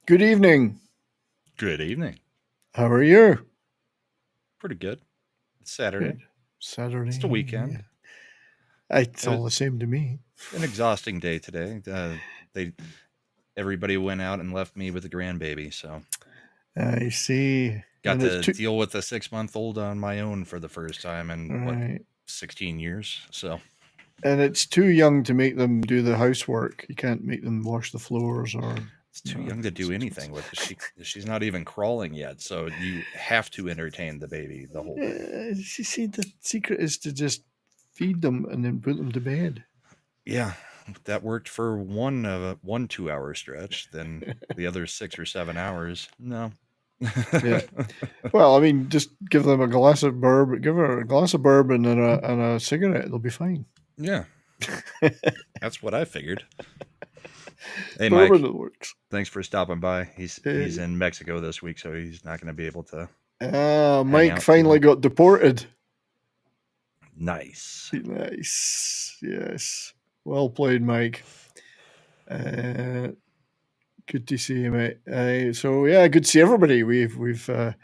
Good evening. Good evening. How are you? Pretty good. It's Saturday. Good. Saturday. It's the weekend. Yeah. It's all the same to me. An exhausting day today. Everybody went out and left me with a grandbaby, so I see. got to deal with a 6-month-old on my own for the first time in 16 years. So, and it's too young to make them do the housework. You can't make them wash the floors or. It's too young to do anything with it. She's not even crawling yet, so you have to entertain the baby the whole day. You see, the secret is to just feed them and then put them to bed. Yeah, that worked for one 2-hour stretch. Then the other 6 or 7 hours, no. Yeah. Well, I mean, just give them a glass of bourbon. Give her a glass of bourbon and a cigarette. They'll be fine. Yeah, that's what I figured. Hey, bourbon Mike, works. Thanks for stopping by. He's in Mexico this week, so he's not going to be able to. Mike finally got deported. Nice. Yes. Well played, Mike. Good to see you, mate. So yeah, good to see everybody. We've got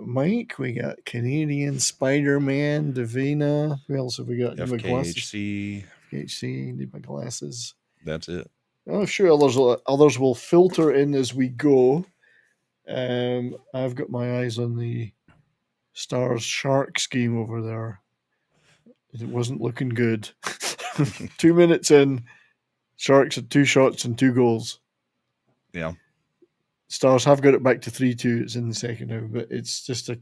Mike. We got Canadian Spider-Man, Davina. Who else have we got? FKHC. Need my glasses. That's it. I'm sure others will filter in as we go. I've got my eyes on the Stars Shark scheme over there. It wasn't looking good. 2 minutes in, Sharks had 2 shots and 2 goals. Yeah. Stars have got it back to 3-2. It's in the second half, but it's just a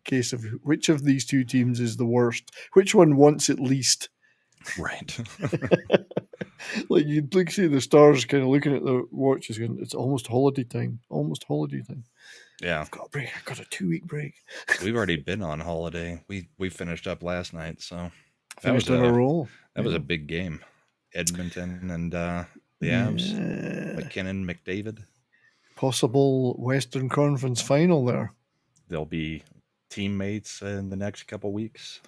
case of which of these 2 teams is the worst. Which one wants it least? Right. Like you'd see the Stars kind of looking at the watches going, it's almost holiday time. Yeah. I've got a break. I've got a 2-week break. We've already been on holiday. We finished up last night, so that was on a roll. That was a big game. Edmonton and the Avs. McKinnon, McDavid. Possible Western Conference final there. They'll be teammates in the next couple weeks.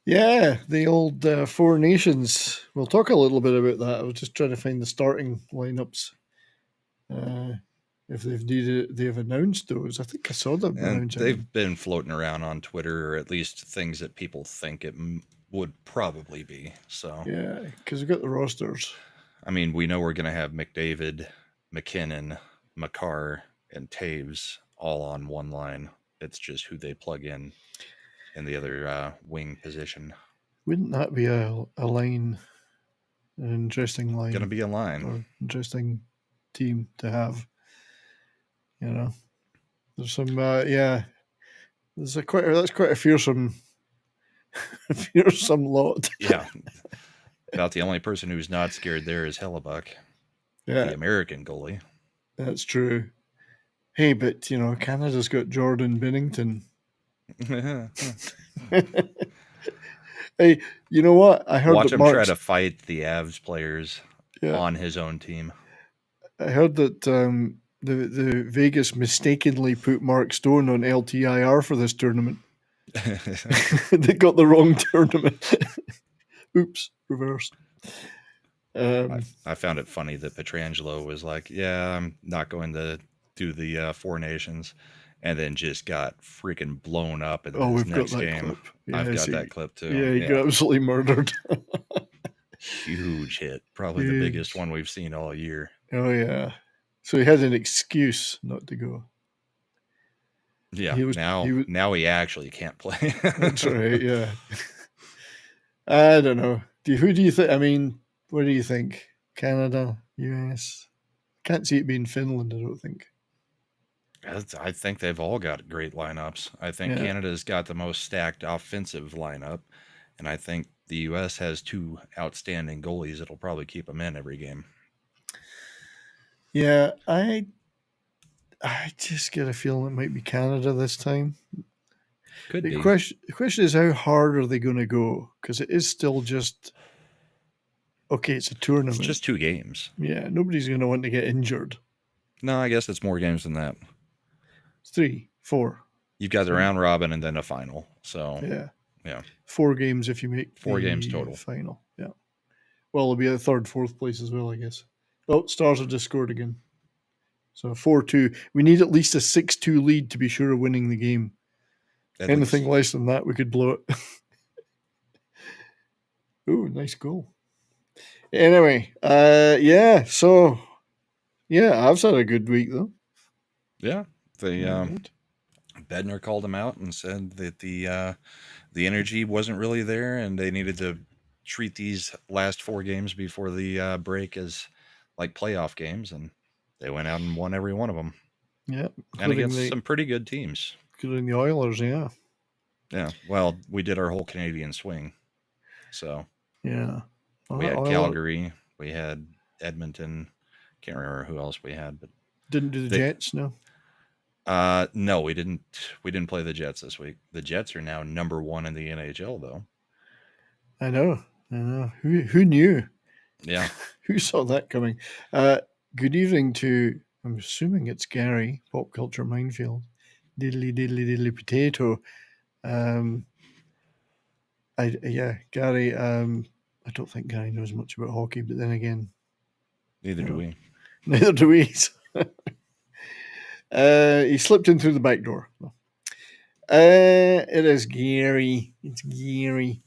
Yeah, the old 4 nations. We'll talk a little bit about that. I was just trying to find the starting lineups. If they've announced those. I think I saw them. And they've been floating around on Twitter, or at least things that people think it would probably be. So yeah, because we've got the rosters. I mean, we know we're going to have McDavid, McKinnon, Makar, and Taves all on one line. It's just who they plug in the other wing position. Wouldn't that be a line, an interesting line? Going to be a line. Or interesting team to have. You know, there's some, that's quite a fearsome lot. Yeah. About the only person who's not scared there is Hellebuck. Yeah. The American goalie. That's true. Hey, but, Canada's got Jordan Binnington. Hey, you know what? I heard Watch him try to fight the Avs players on his own team. I heard that the Vegas mistakenly put Mark Stone on LTIR for this tournament. They got the wrong tournament. Oops, reversed. I found it funny that Pietrangelo was like, yeah, I'm not going to do the 4 nations, and then just got freaking blown up in this next game. Yeah, I've got that clip too. Yeah, he got absolutely murdered. Huge hit. Probably the biggest one we've seen all year. Oh, yeah. So he had an excuse not to go. Yeah. He was now he actually can't play. That's right. Yeah. I don't know. Who do you think? I mean, what do you think? Canada, US? Can't see it being Finland. I don't think. I think they've all got great lineups. I think Yeah. Canada's got the most stacked offensive lineup, and I think the U.S. has two outstanding goalies that'll probably keep them in every game. Yeah. I just get a feeling it might be Canada this time. Could The be. question is, how hard are they going to go? Because it is still just okay. It's a tournament. It's just 2 games. Yeah. Nobody's going to want to get injured. No, I guess it's more games than that. It's 3, 4. You've got the round robin and then a final. So yeah. 4 games if you make 4 games total. Final. Yeah. Well, it'll be a third, fourth place as well, I guess. Oh, Stars have just scored again. So 4-2. We need at least a 6-2 lead to be sure of winning the game. Anything less than that, we could blow it. Ooh, nice goal. Anyway, yeah. So, yeah, I've had a good week though. Yeah, Bednar called him out and said that the energy wasn't really there, and they needed to treat these last 4 games before the break as like playoff games, and they went out and won every one of them. Yeah, and against some pretty good teams, including the Oilers. Yeah. Yeah. Well, we did our whole Canadian swing, so yeah. We had Calgary, we had Edmonton. Can't remember who else we had, but didn't do the Jets. No. No, we didn't. We didn't play the Jets this week. The Jets are now number 1 in the NHL, though. I know. Who knew? Yeah. Who saw that coming? Good evening to, I'm assuming it's Gary, Pop Culture Minefield. Diddly diddly diddly potato. Gary. I don't think Gary knows much about hockey, but then again, neither do we. Neither do we. He slipped in through the back door. It is Gary. It's Gary.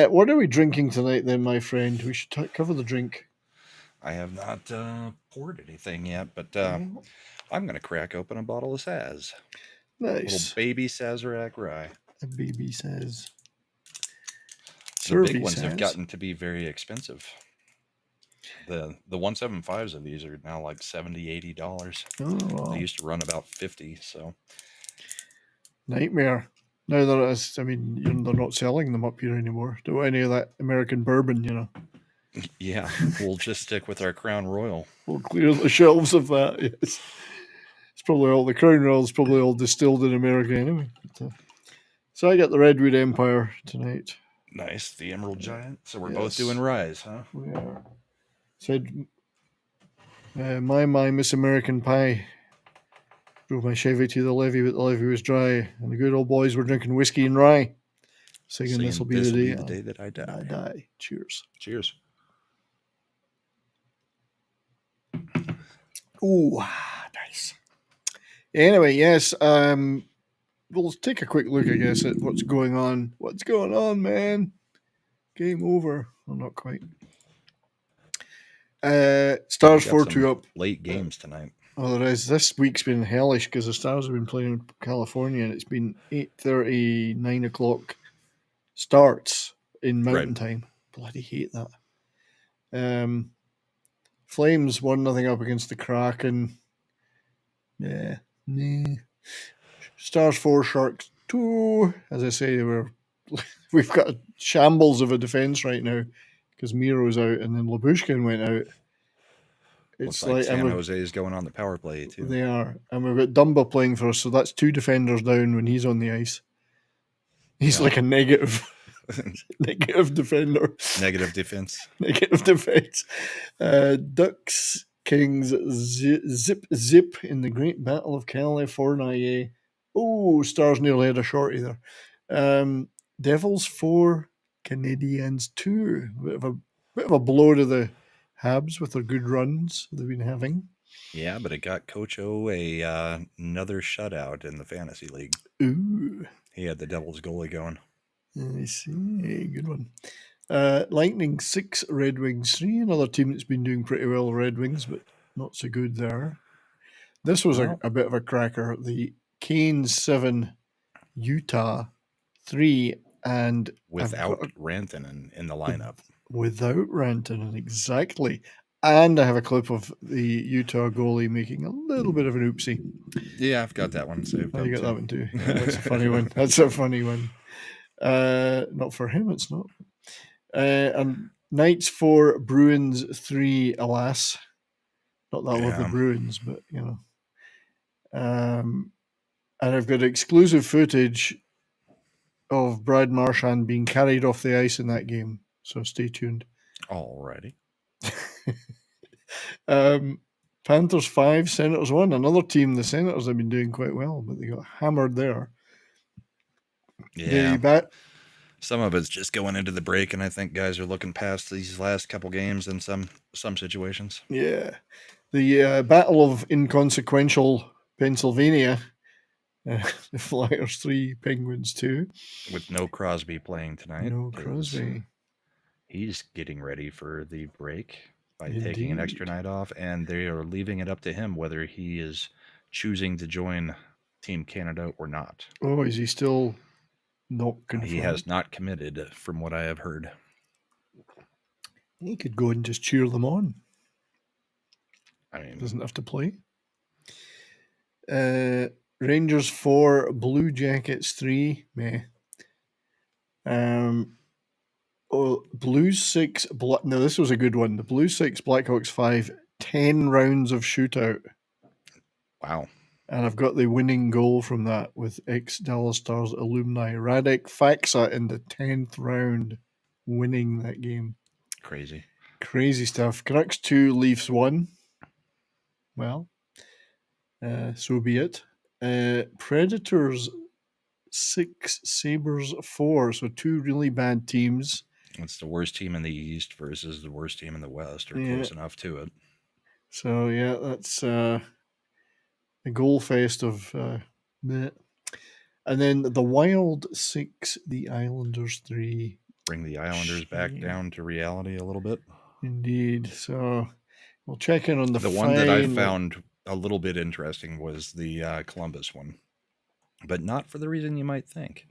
What are we drinking tonight, then, my friend? We should cover the drink. I have not poured anything yet, but I'm going to crack open a bottle of Saz. Nice. A little baby Sazerac rye. A baby Saz. The big ones have gotten to be very expensive. The 175s of these are now like $70, $80. Oh, wow. They used to run about $50. So nightmare. Now they're not selling them up here anymore. Don't any of that American bourbon, you know. Yeah, we'll just stick with our Crown Royal. We'll clear the shelves of that. Yes. It's probably all the Crown Royal is probably all distilled in America anyway. But, so I got the Redwood Empire tonight. Nice, the Emerald Giant. So we're both doing ryes, huh? We are. Said, my Miss American Pie. Drove my Chevy to the levee, but the levee was dry, and the good old boys were drinking whiskey and rye, singing "This'll be the day that I die." I die. Cheers. Cheers. Oh, nice. Anyway, yes. We'll take a quick look, I guess, at what's going on. What's going on, man? Game over. Well, not quite. Stars 4-2 up. Late games tonight. Oh, there is. This week's been hellish because the Stars have been playing in California, and it's been 8:30, 9 o'clock starts in Mountain Time. Bloody hate that. Flames 1-0 up against the Kraken. Yeah. Stars 4, Sharks 2. As I say, we've got a shambles of a defense right now because Miro's out and then Lyubushkin went out. It's like San Jose is going on the power play too. They are. And we've got Dumba playing for us, so that's 2 defenders down when he's on the ice. He's like a negative defender. Negative defense. Negative defense. Ducks, Kings, zip in the Great Battle of California. Oh, Stars nearly had a shorty there. Devils 4, Canadians 2. Bit of a blow to the Habs with their good runs they've been having. Yeah, but it got Coach O another shutout in the fantasy league. Ooh. He had the Devils goalie going. I see. Good one. Lightning 6, Red Wings 3. Another team that's been doing pretty well, Red Wings, but not so good there. This was a bit of a cracker. The Canes 7, Utah 3, and Without Rantanen in the lineup. Without Rantanen, exactly. And I have a clip of the Utah goalie making a little bit of an oopsie. Yeah, I've got that one saved. Oh, you got too. that one too. Yeah, that's a funny one. That's a funny one. Not for him, it's not. And Knights 4, Bruins 3, alas. Not that I love the Bruins, but, you know. And I've got exclusive footage of Brad Marchand being carried off the ice in that game. So stay tuned. Alrighty. Panthers 5, Senators 1. Another team, the Senators have been doing quite well, but they got hammered there. Yeah. Some of it's just going into the break, and I think guys are looking past these last couple games in some situations. Yeah. The Battle of Inconsequential Pennsylvania. The Flyers 3, Penguins 2. With no Crosby playing tonight. No Crosby. He's getting ready for the break by Indeed. taking an extra night off, and they are leaving it up to him whether he is choosing to join Team Canada or not. Oh, is he still not confirmed? He has not committed, from what I have heard. He could go and just cheer them on. I mean, doesn't have to play. Rangers 4, Blue Jackets 3. Meh. Blues 6. No, this was a good one. The Blues 6, Blackhawks 5. 10 rounds of shootout. Wow. And I've got the winning goal from that with ex-Dallas Stars alumni Radek Faksa in the 10th round, winning that game. Crazy stuff. Canucks 2, Leafs 1. Well, so be it. Predators 6, Sabres 4. So 2 really bad teams. It's the worst team in the East versus the worst team in the West, or close enough to it. So, yeah, that's a goal fest of that. And then the Wild 6, the Islanders 3. Bring the Islanders back down to reality a little bit. Indeed. So we'll check in on the one that I found a little bit interesting was the Columbus one, but not for the reason you might think,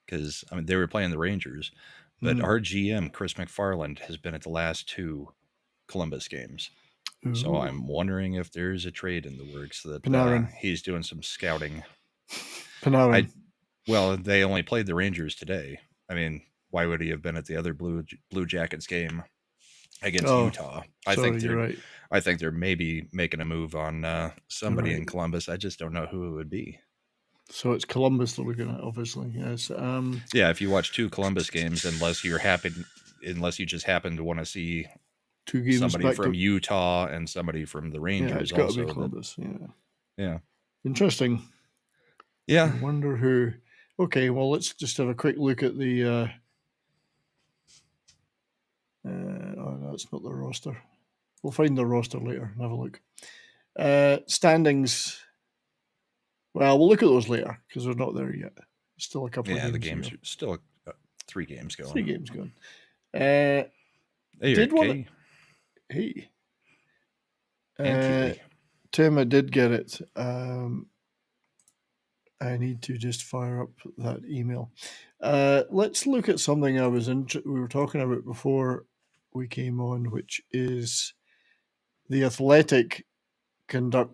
because I mean they were playing the Rangers, but our GM Chris McFarland has been at the last 2 Columbus games. Ooh. So I'm wondering if there's a trade in the works that he's doing some scouting. Panarin. Well, they only played the Rangers today. I mean, why would he have been at the other Blue Jackets game against Utah? I think they're maybe making a move on somebody in Columbus. I just don't know who it would be. So it's Columbus that we're looking at, obviously. Yes. Yeah, if you watch 2 Columbus games, unless you just happen to want to see 2 games somebody from Utah and somebody from the Rangers. Yeah, it's got to be Columbus. Yeah. Interesting. Yeah. I wonder who. Okay, well, let's just have a quick look at the. Oh, no, it's not the roster. We'll find the roster later and have a look. Standings. Well, we'll look at those later because we're not there yet. Still a couple of games. Yeah, the games are still 3 games going. 3 games going. Hey. Tim, I did get it. I need to just fire up that email. Let's look at something we were talking about before we came on, which is The Athletic conducted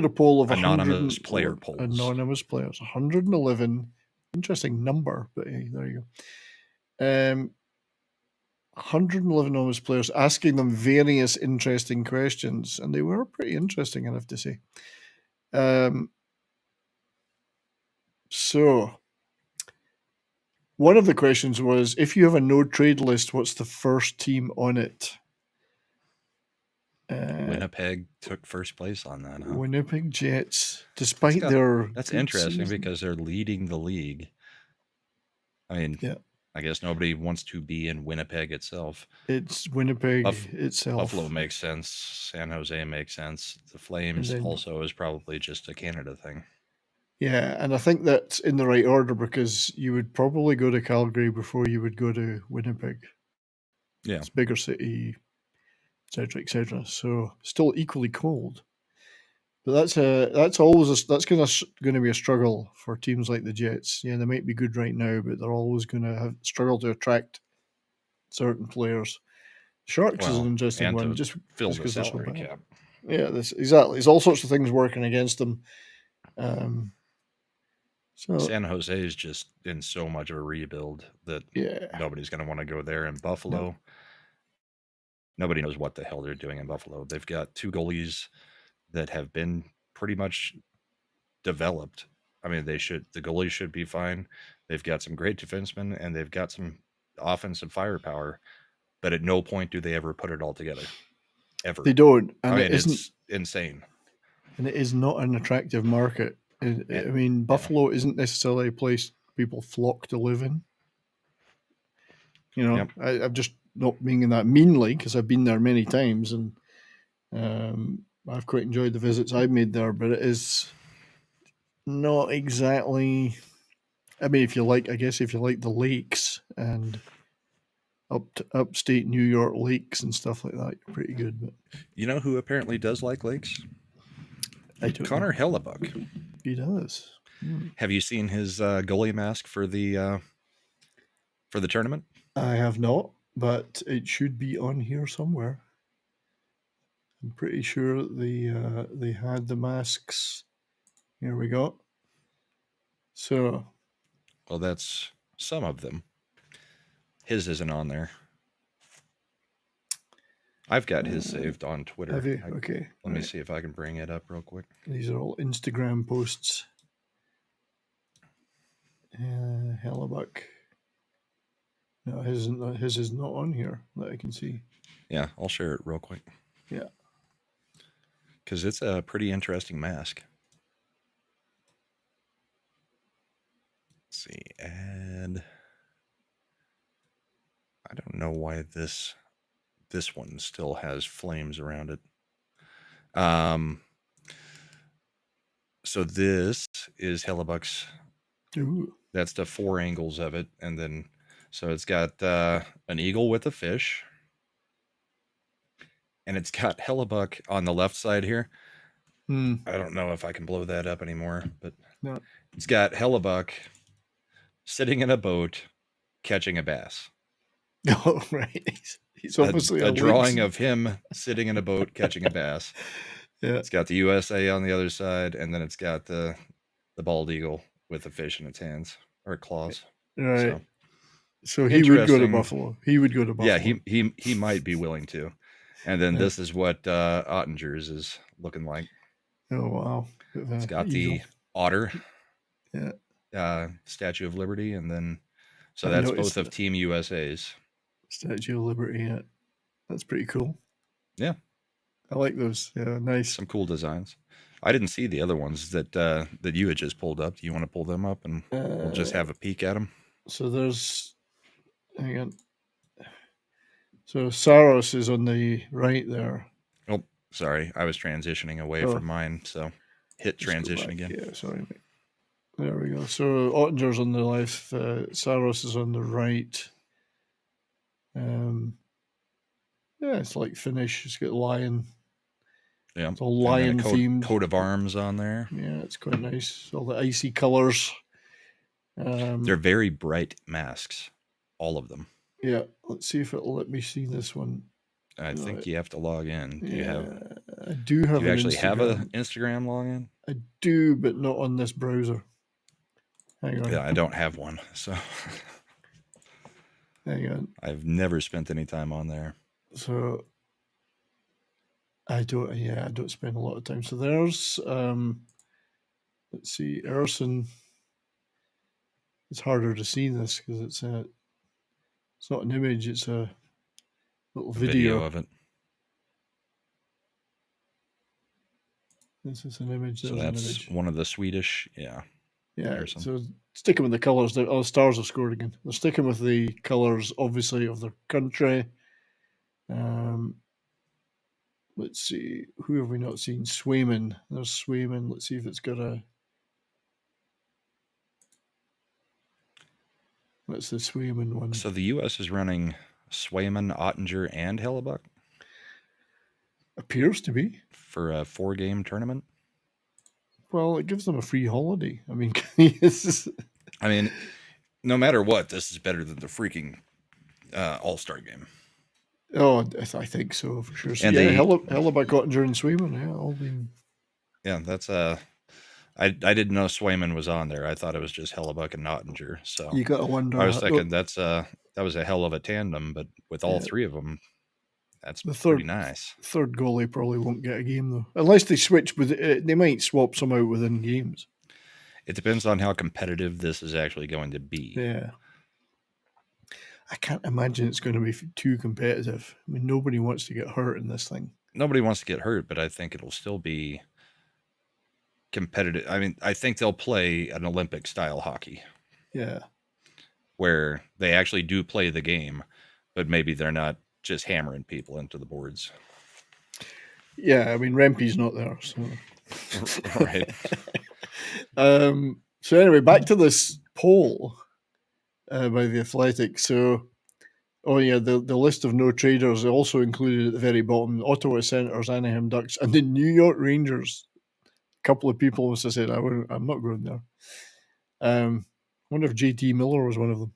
a poll of anonymous player polls. Anonymous players, 111. Interesting number, but hey, there you go. 111 anonymous players, asking them various interesting questions, and they were pretty interesting, I have to say. So, one of the questions was, if you have a no-trade list, what's the first team on it? Winnipeg took first place on that, huh? Winnipeg Jets, despite their... That's interesting because they're leading the league. I mean, I guess nobody wants to be in Winnipeg itself. It's Winnipeg itself. Buffalo makes sense. San Jose makes sense. The Flames also is probably just a Canada thing. Yeah, and I think that's in the right order because you would probably go to Calgary before you would go to Winnipeg. Yeah. It's a bigger city, etc., etc. So still equally cold. But that's going to be a struggle for teams like the Jets. Yeah, they might be good right now, but they're always going to struggle to attract certain players. Sharks is an interesting and one, to just fill the because they're so salary bad. cap. Yeah, exactly. There's all sorts of things working against them. So San Jose is just in so much of a rebuild that yeah, nobody's going to want to go there. In Buffalo, nobody knows what the hell they're doing in Buffalo. They've got 2 goalies that have been pretty much developed. I mean, the goalies should be fine. They've got some great defensemen and they've got some offensive firepower, but at no point do they ever put it all together. Ever. They don't, and I mean, it's insane. And it is not an attractive market. I mean, Buffalo isn't necessarily a place people flock to live in. You know, I'm just not meaning that meanly because I've been there many times and I've quite enjoyed the visits I've made there, but it is not exactly. I mean, if you like the lakes and upstate New York lakes and stuff like that, you're pretty good. But you know who apparently does like lakes? Connor Hellebuck. He does. Have you seen his goalie mask for the tournament? I have not, but it should be on here somewhere. I'm pretty sure they had the masks. Here we go. So, well, that's some of them. His isn't on there. I've got his saved on Twitter. Have you? Okay. Let me see if I can bring it up real quick. These are all Instagram posts. Hellebuck. No, his is not on here that I can see. Yeah, I'll share it real quick. Yeah. Because it's a pretty interesting mask. Let's see, and I don't know why this one still has flames around it. So this is Hellebuck's. Ooh. That's the 4 angles of it, and then so it's got an eagle with a fish, and it's got Hellebuck on the left side here. I don't know if I can blow that up anymore, but no. It's got Hellebuck sitting in a boat catching a bass. Oh, right. He's obviously a drawing of him sitting in a boat catching a bass. Yeah. It's got the USA on the other side, and then it's got the bald eagle with a fish in its hands or claws. Right. So he would go to Buffalo. Yeah, he might be willing to. And then this is what Ottinger's is looking like. Oh, wow. It's got the otter. Yeah. Statue of Liberty, and then so that's both of Team USA's. Statue of Liberty, yeah. That's pretty cool. Yeah. I like those. Yeah, nice. Some cool designs. I didn't see the other ones that you had just pulled up. Do you want to pull them up and we'll just have a peek at them? So hang on. So Saros is on the right there. Oh, sorry. I was transitioning away from mine. So hit transition again. Yeah, sorry, mate. There we go. So Ottinger's on the left. Saros is on the right. Yeah, it's like Finnish. It's got lion. Yeah, it's all lion themed. Coat of arms on there. Yeah, it's quite nice. All the icy colors. They're very bright masks, all of them. Yeah, let's see if it'll let me see this one. I think you have to log in. Do you have? I do have. Do you actually have an Instagram login? I do, but not on this browser. Hang on. Yeah, I don't have one, so. Hang on. I've never spent any time on there. So I don't spend a lot of time. So there's let's see, Erson. It's harder to see this because it's not an image, it's a little video of it. This is an image. So that's one of the Swedish, yeah. Yeah, so sticking with the colours. The Stars have scored again. They're sticking with the colours, obviously, of their country. Let's see. Who have we not seen? Swayman. There's Swayman. Let's see if it's got a... What's the Swayman one? So the U.S. is running Swayman, Ottinger, and Hellebuck? Appears to be. For a 4-game tournament? Well, it gives them a free holiday. I mean, it's, I mean, no matter what, this is better than the freaking All-Star game. oh, I think so for sure. So, And yeah, they, Hellebuck, Ottinger, and Swayman, yeah, all been. yeah, that's I didn't know Swayman was on there. I thought it was just Hellebuck and Ottinger. So You got to wonder. I was thinking that was a hell of a tandem, but with all Yeah. three of them, that's The pretty nice. third goalie probably won't get a game though, unless they switch. They might swap some out within games. It depends on how competitive this is actually going to be. Yeah, I can't imagine it's going to be too competitive. I mean, nobody wants to get hurt in this thing. Nobody wants to get hurt, but I think it'll still be competitive. I mean, I think they'll play an Olympic style hockey. Yeah, where they actually do play the game, but maybe they're not just hammering people into the boards. Yeah, I mean, Rempe's not there, so Right. So anyway, back to this poll by the Athletic. So, oh yeah, the list of no traders also included at the very bottom: Ottawa Senators, Anaheim Ducks, and the New York Rangers. A couple of people must have said, "I'm not going there." I wonder if JT Miller was one of them.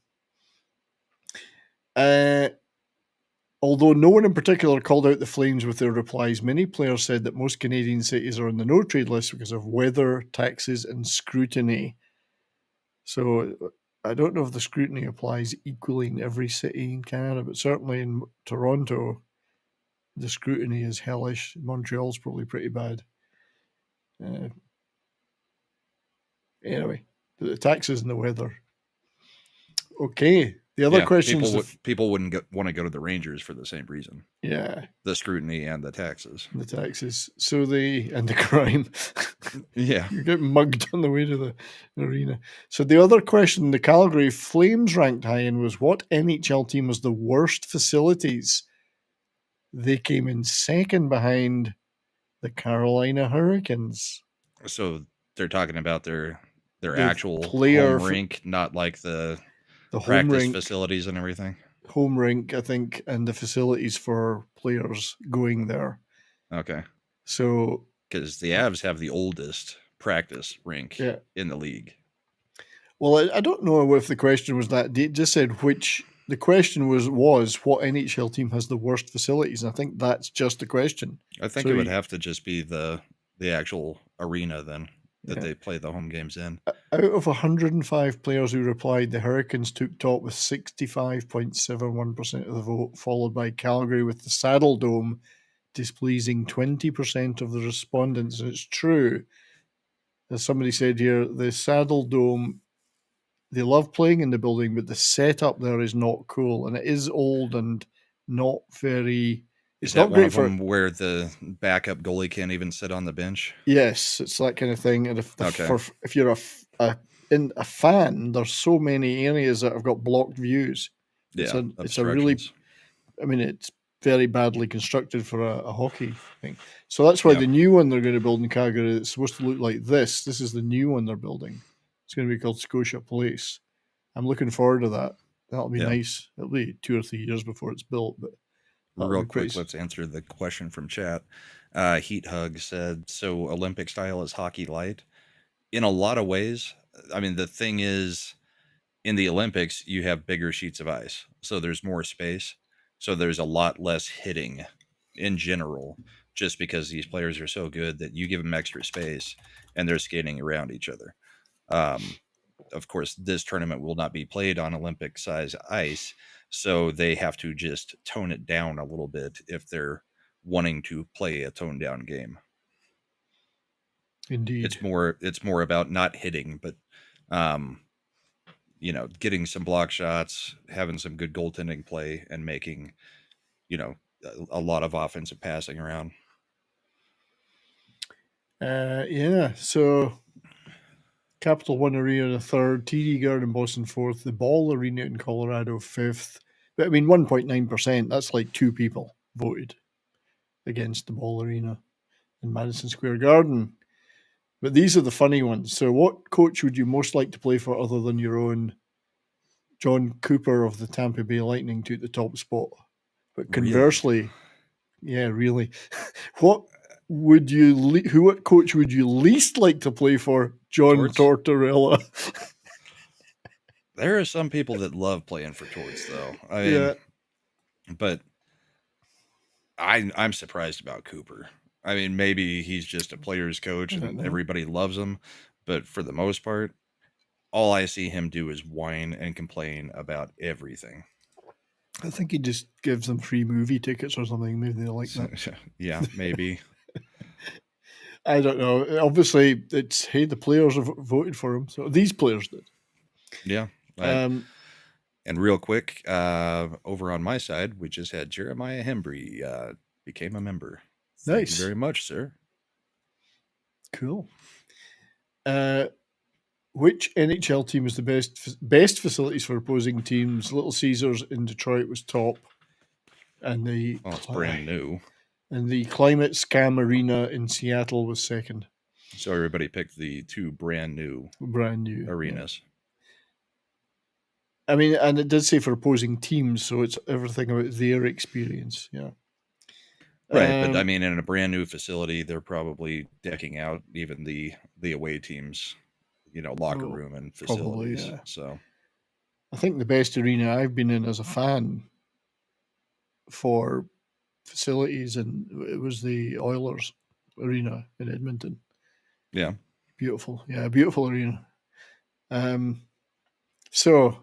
Although no one in particular called out the Flames with their replies, many players said that most Canadian cities are on the no-trade list because of weather, taxes, and scrutiny. So I don't know if the scrutiny applies equally in every city in Canada, but certainly in Toronto, the scrutiny is hellish. Montreal's probably pretty bad. Anyway, the taxes and the weather. Okay. The other questions... People wouldn't want to go to the Rangers for the same reason. Yeah. The scrutiny and the taxes. The taxes. And the crime. Yeah. You get mugged on the way to the arena. So the other question the Calgary Flames ranked high in was what NHL team was the worst facilities? They came in second behind the Carolina Hurricanes. So they're talking about their actual home rink, not like the practice rink, facilities and everything. Home rink, I think, and the facilities for players going there. Okay. So because the Avs have the oldest practice rink in the league. Well, I don't know if the question was that. It just said which. The question was what NHL team has the worst facilities. And I think that's just the question. I think it would have to just be the actual arena then that they play the home games in. Out of 105 players who replied, the Hurricanes took top with 65.71% of the vote, followed by Calgary with the Saddle Dome displeasing 20% of the respondents. And it's true, as somebody said here, the Saddle Dome, they love playing in the building, but the setup there is not cool, and it is old and not very. It's not great for where the backup goalie can't even sit on the bench. Yes, it's that kind of thing. And if you're a fan, there's so many areas that have got blocked views. Yeah, it's a really. I mean, it's very badly constructed for a hockey thing. So that's why the new one they're going to build in Calgary, it's supposed to look like this. This is the new one they're building. It's going to be called Scotia Place. I'm looking forward to that. That'll be nice. It'll be 2 or 3 years before it's built. But real quick, let's answer the question from chat. Heat Hug said, so Olympic style is hockey light? In a lot of ways. I mean, the thing is, in the Olympics, you have bigger sheets of ice. So there's more space. So there's a lot less hitting in general, just because these players are so good that you give them extra space and they're skating around each other. Of course, this tournament will not be played on Olympic size ice, so they have to just tone it down a little bit if they're wanting to play a toned down game. Indeed. It's more about not hitting, but getting some block shots, having some good goaltending play, and making, a lot of offensive passing around. So Capital One Arena in third, TD Garden Boston fourth, the Ball Arena in Colorado fifth. But I mean, 1.9%, that's like 2 people voted against the Ball Arena in Madison Square Garden. But these are the funny ones. So what coach would you most like to play for other than your own? John Cooper of the Tampa Bay Lightning took the top spot. But conversely, really? What what coach would you least like to play for? John Torts? Tortorella. There are some people that love playing for Torts, though. I mean, Yeah. but I'm surprised about Cooper. I mean, maybe he's just a player's coach and everybody loves him, but for the most part, all I see him do is whine and complain about everything. I think he just gives them free movie tickets or something. Maybe they like that. Yeah, maybe. I don't know. Obviously, the players have voted for him, so these players did. Yeah. And real quick, over on my side, we just had Jeremiah Hembry became a member. Nice. Thank you very much, sir. Cool. Which NHL team is the best facilities for opposing teams? Little Caesars in Detroit was top, and it's brand new. And the Climate Scam Arena in Seattle was second. So everybody picked the two brand new arenas. Yeah. I mean, and it did say for opposing teams, so it's everything about their experience. Yeah. Right, but I mean, in a brand new facility, they're probably decking out even the away teams, locker room and facilities. Probably, yeah. So I think the best arena I've been in as a fan for facilities, and it was the Oilers arena in Edmonton. Yeah. Beautiful. Yeah, beautiful arena. So,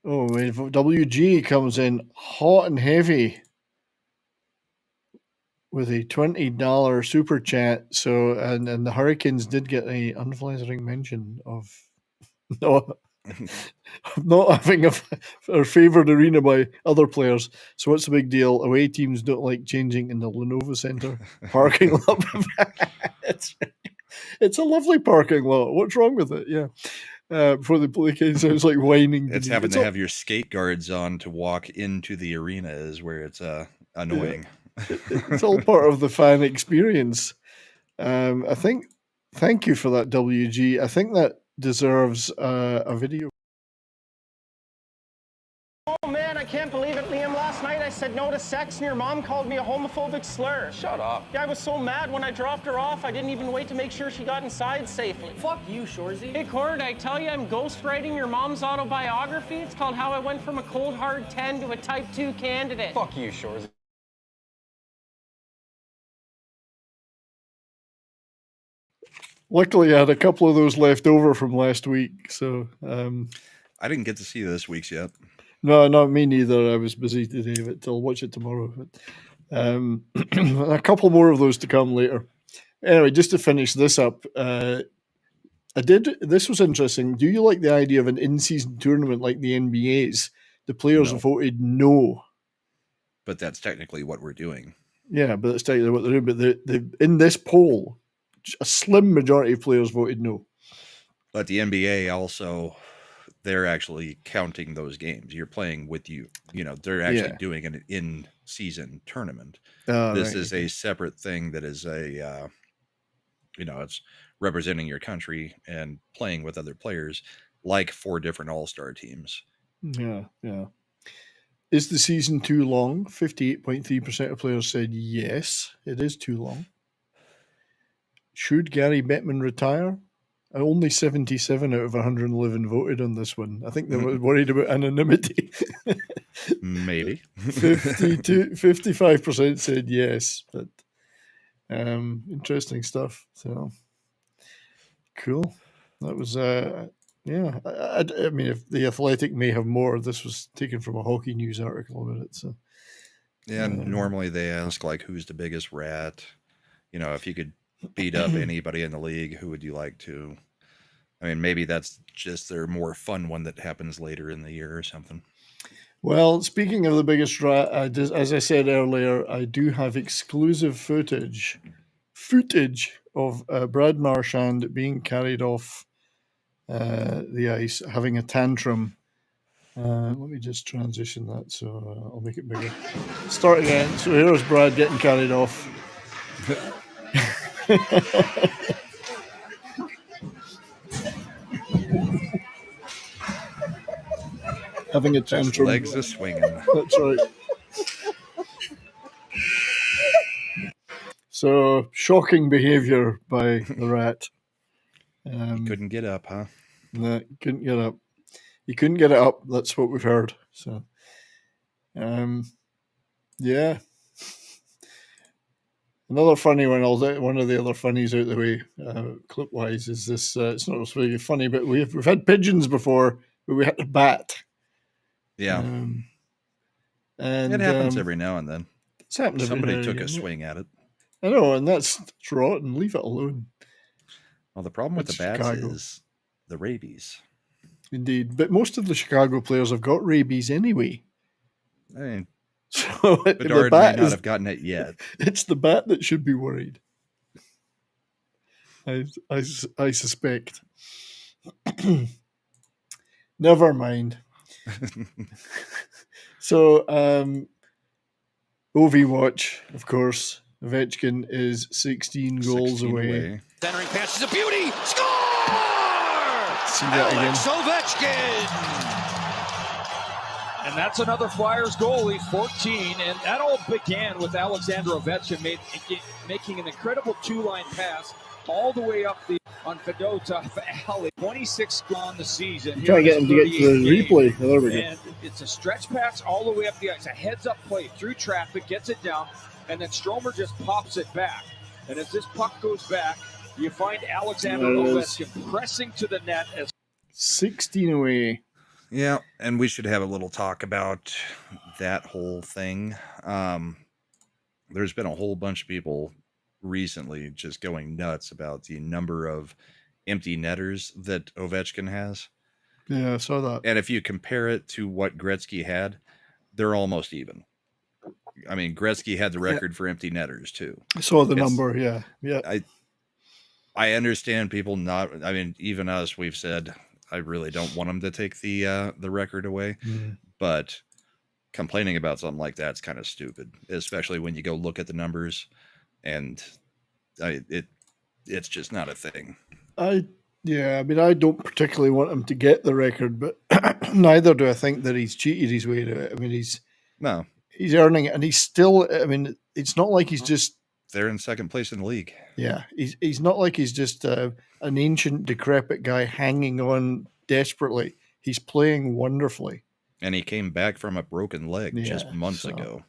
WG comes in hot and heavy with a $20 super chat. So, and the Hurricanes did get a unflattering mention of not having a favoured arena by other players. So what's the big deal? Away teams don't like changing in the Lenovo Centre parking lot. It's a lovely parking lot. What's wrong with it? Yeah. Before they play, it sounds like whining. It's having to have your skate guards on to walk into the arena is where it's annoying. Yeah. It's all part of the fan experience. I think. Thank you for that, WG. I think that deserves a video. Oh man, I can't believe it, Liam. Last night I said no to sex and your mom called me a homophobic slur. Shut up. Yeah, I was so mad when I dropped her off, I didn't even wait to make sure she got inside safely. Fuck you, Shoresy. Hey, Cord, I tell you I'm ghostwriting your mom's autobiography. It's called How I Went From a Cold Hard 10 to a Type 2 Candidate. Fuck you, Shoresy. Luckily, I had a couple of those left over from last week, so I didn't get to see this week's yet. No, not me neither. I was busy today, but I'll watch it tomorrow. But, a couple more of those to come later. Anyway, just to finish this up, this was interesting. Do you like the idea of an in-season tournament like the NBA's? The players voted no. But that's technically what we're doing. Yeah, but that's technically what they're doing. But in this poll, a slim majority of players voted no. But the NBA also, they're actually counting those games. You're playing with they're actually doing an in-season tournament. This is a separate thing that is it's representing your country and playing with other players, like 4 different all-star teams. Yeah. Is the season too long? 58.3% of players said yes, it is too long. Should Gary Bettman retire? Only 77 out of 111 voted on this one. I think they were worried about anonymity. Maybe. 55% said yes, but interesting stuff. So cool. That was I mean, if the Athletic may have more, this was taken from a Hockey News article about it. So yeah, normally they ask like, who's the biggest rat? If you could beat up anybody in the league, who would you like to? I mean, maybe that's just their more fun one that happens later in the year or something. Well, speaking of the biggest rat, as I said earlier, I do have exclusive footage of Brad Marchand being carried off the ice, having a tantrum. Let me just transition that so I'll make it bigger. Start again. So here's Brad getting carried off. Having a tantrum. Legs are swinging. That's right. So shocking behaviour by the rat. He couldn't get up, huh? No, couldn't get up. He couldn't get it up. That's what we've heard. So, yeah. Another funny one. One of the other funnies out the way, clip wise, is this. It's not really funny, but we've had pigeons before, but we had to bat. Yeah. And it happens every now and then. It's happened every Somebody now took and a again, swing at it. I know, and that's rotten. Leave it alone. Well, the problem with It's the bats Chicago. is the rabies. Indeed, but most of the Chicago players have got rabies anyway. I mean, So the Bedard bat may not is, have gotten it yet. it's the bat that should be worried. I suspect. Never mind. So, OV watch, of course. Ovechkin is 16 goals 16 away. Centering pass is a beauty. Score! See that Alex again? Ovechkin. And that's another Flyers goal. He's 14, and that all began with Alexander Ovechkin making an incredible two-line pass all the way up on Fedota Alley. 26 on the season. Try to get him to get to the replay. Oh, there we go. And it's a stretch pass all the way up the ice. A heads-up play through traffic, gets it down, and then Stromer just pops it back. And as this puck goes back, you find Alexander Ovechkin pressing to the net as 16 away. Yeah, and we should have a little talk about that whole thing. There's been a whole bunch of people recently just going nuts about the number of empty netters that Ovechkin has. Yeah, I saw that. And if you compare it to what Gretzky had, they're almost even. I mean, Gretzky had the record for empty netters too. I saw the number, yeah. I understand people not, I mean, even us, we've said, I really don't want him to take the record away, but complaining about something like that's kind of stupid, especially when you go look at the numbers, and it's just not a thing. I don't particularly want him to get the record, but neither do I think that he's cheated his way to it. I mean, he's earning it, and he's still. I mean, it's not like he's just. They're in second place in the league. Yeah, he's not like he's just an ancient, decrepit guy hanging on desperately. He's playing wonderfully, and he came back from a broken leg just months ago.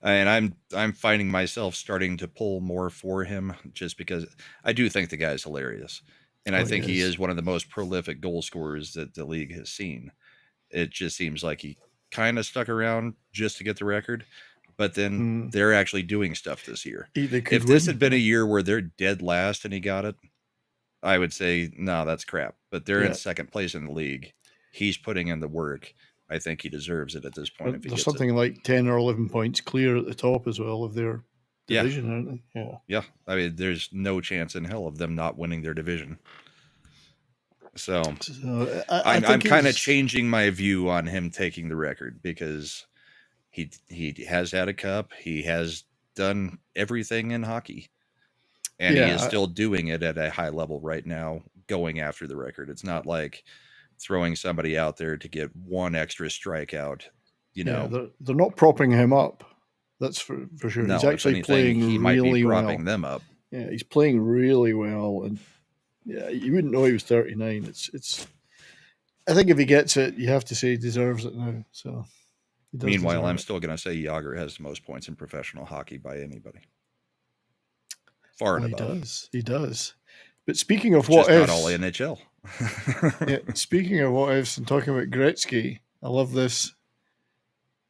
And I'm finding myself starting to pull more for him, just because I do think the guy's hilarious, and I think he is one of the most prolific goal scorers that the league has seen. It just seems like he kind of stuck around just to get the record. But then they're actually doing stuff this year. If this had been a year where they're dead last and he got it, I would say, no, that's crap. But they're in second place in the league. He's putting in the work. I think he deserves it at this point. If he There's gets something like 10 or 11 points clear at the top as well of their division, aren't they? Yeah. I mean, there's no chance in hell of them not winning their division. So I'm kind of changing my view on him taking the record, because he has had a cup. He has done everything in hockey, and he is still doing it at a high level right now, going after the record. It's not like throwing somebody out there to get one extra strikeout. They're not propping him up. That's for sure. No, he's actually playing he really might be well. propping them up. Yeah, he's playing really well, and you wouldn't know he was 39. It's. I think if he gets it, you have to say he deserves it now. So. Meanwhile, I'm still going to say Jágr has the most points in professional hockey by anybody. Far and above. He does. But speaking of what ifs, not all NHL. Speaking of what ifs and talking about Gretzky, I love this.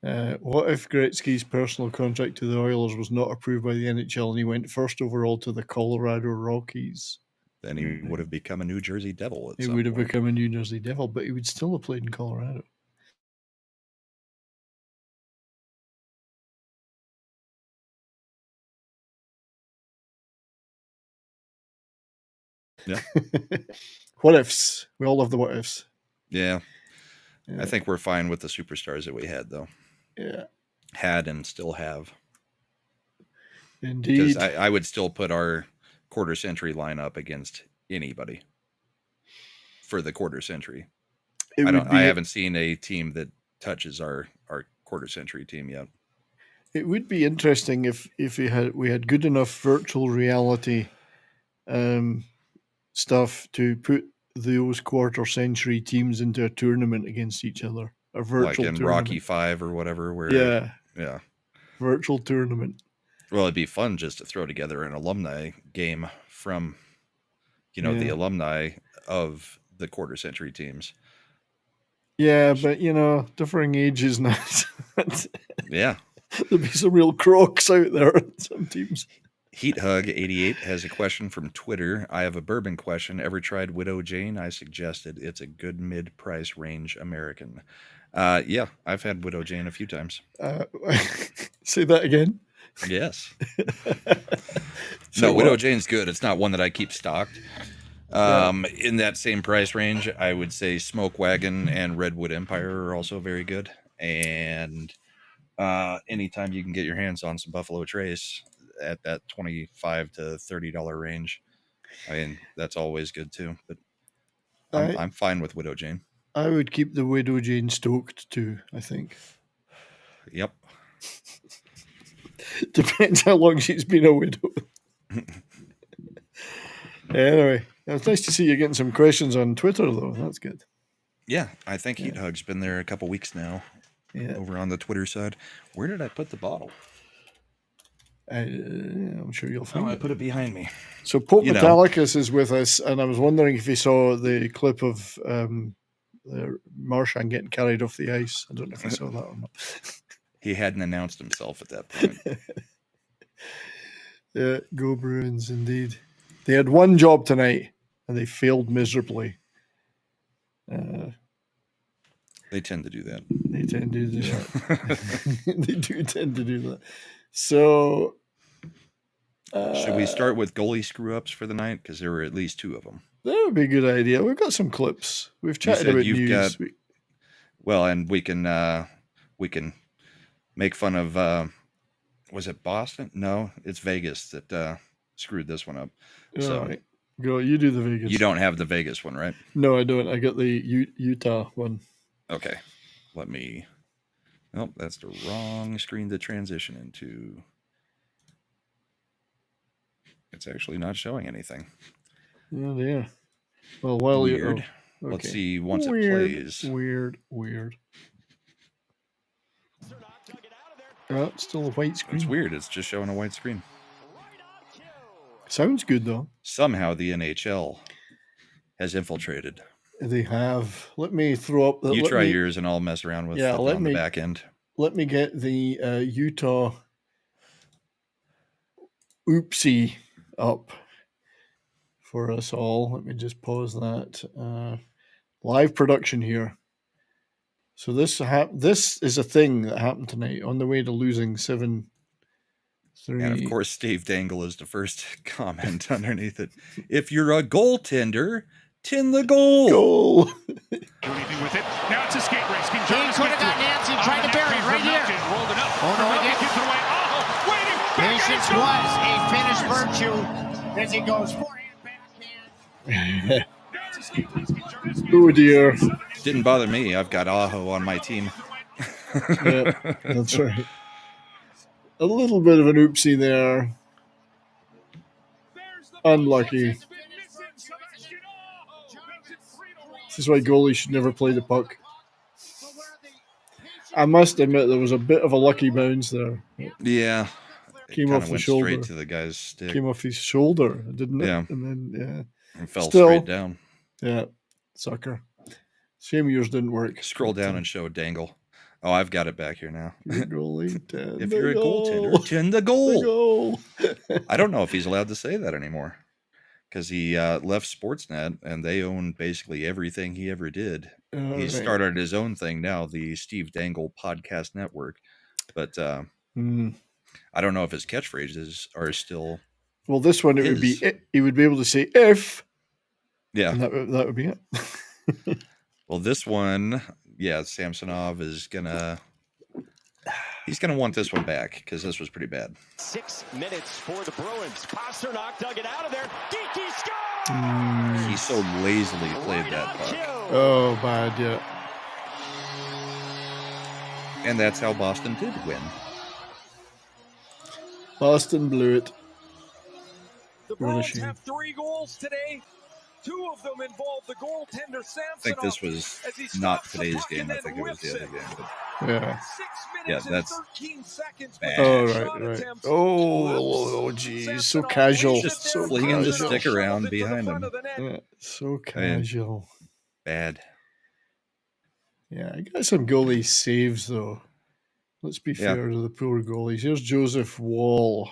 What if Gretzky's personal contract to the Oilers was not approved by the NHL and he went first overall to the Colorado Rockies? Then he would have become a New Jersey Devil. He would have become a New Jersey Devil, but he would still have played in Colorado. Yeah. What ifs? We all love the what ifs. Yeah. I think we're fine with the superstars that we had, though. Yeah. Had and still have. Indeed. Because I would still put our quarter century lineup against anybody for the quarter century. I haven't seen a team that touches our quarter century team yet. It would be interesting if we had good enough virtual reality stuff to put those quarter century teams into a tournament against each other. A virtual like in tournament. Rocky 5 or whatever, where yeah, virtual tournament. Well, it'd be fun just to throw together an alumni game from, the alumni of the quarter century teams. Yeah, but differing ages now. Yeah. There'll be some real crocs out there in some teams. HeatHug88 has a question from Twitter. I have a bourbon question. Ever tried Widow Jane? I suggested it's a good mid-price range American. Yeah, I've had Widow Jane a few times. Say that again. Yes. So no, Widow Jane's good. It's not one that I keep stocked. In that same price range, I would say Smoke Wagon and Redwood Empire are also very good. And anytime you can get your hands on some Buffalo Trace at that $25 to $30 range, I mean, that's always good too. But I'm fine with Widow Jane. I would keep the Widow Jane stoked too, I think. Yep. Depends how long she's been a widow. Anyway, it's nice to see you getting some questions on Twitter, though. That's good. Yeah, I think HeatHug's been there a couple weeks now. Yeah. Over on the Twitter side. Where did I put the bottle? I'm sure you'll find I it. put it behind me. So Pope Metallicus is with us, and I was wondering if he saw the clip of Marchand getting carried off the ice. I don't know if he saw that or not. He hadn't announced himself at that point. Yeah, go Bruins, indeed. They had one job tonight, and they failed miserably. They tend to do that. They tend to do that. They do tend to do that. So, should we start with goalie screw-ups for the night? Because there were at least 2 of them. That would be a good idea. We've got some clips. We've chatted about news. Well, and we can make fun of. Was it Boston? No, it's Vegas that screwed this one up. So right. Go. You do the Vegas. You don't have the Vegas one, right? No, I don't. I got the Utah one. Okay. Let me. Nope, that's the wrong screen to transition into. It's actually not showing anything. Oh, yeah. Well, while Weird. Okay. Let's see once it plays. Weird. Oh, it's still a white screen. It's weird. It's just showing a white screen. Sounds good, though. Somehow the NHL has infiltrated. They have. Let me throw up. You try yours, and I'll mess around with it on the back end. Let me get the Utah oopsie up for us all. Let me just pause that. Live production here. So this is a thing that happened tonight on the way to losing 7-3. And of course, Steve Dangle is the first comment underneath it. If you're a goaltender, tin the goal. Do anything with it. Now it's a skate race. He could have got Nancy trying to bury it right here. Rolled it up. Oh, no, he gets it away. Oh, waiting. Patience was a finished virtue as he goes forehand, backhand. Oh, dear. Didn't bother me. I've got Aho on my team. Yeah, that's right. A little bit of an oopsie there. Unlucky. This is why goalies should never play the puck. I must admit there was a bit of a lucky bounce there. Yeah. Came off the shoulder. Straight to the guy's stick. Came off his shoulder, didn't it? Yeah. And then, And fell straight down. Yeah. Sucker. Shame yours didn't work. Scroll down and show Dangle. Oh, I've got it back here now. You're a goalie, if you're a goaltender, tin the goal. I don't know if he's allowed to say that anymore. Because he left Sportsnet, and they own basically everything he ever did. He started his own thing now, the Steve Dangle Podcast Network. But I don't know if his catchphrases are still. Well, this one, it would be. He would be able to say if. Yeah, and that would be it. Well, this one, Samsonov is gonna. He's going to want this one back because this was pretty bad. 6 minutes for the Bruins. Pasternak dug it out of there. Geeky scores! He so lazily played that puck. Oh, bad, yeah. And that's how Boston did win. Boston blew it. The What a Bruins shame. have 3 goals today. 2 of them involve the goaltender Samsonov. I think this was as he not stops the today's puck game. and I then think it was the whips other it. game. But Yeah. 6 minutes Yeah, and that's 13 seconds. bad. Oh, Shot right. attempts. Oh, geez. So casual. Just So flinging the casual. stick around behind him. Yeah, so I mean, casual. bad. Yeah, I got some goalie saves, though. Let's be Yeah. fair to the poor goalies. Here's Joseph Wall.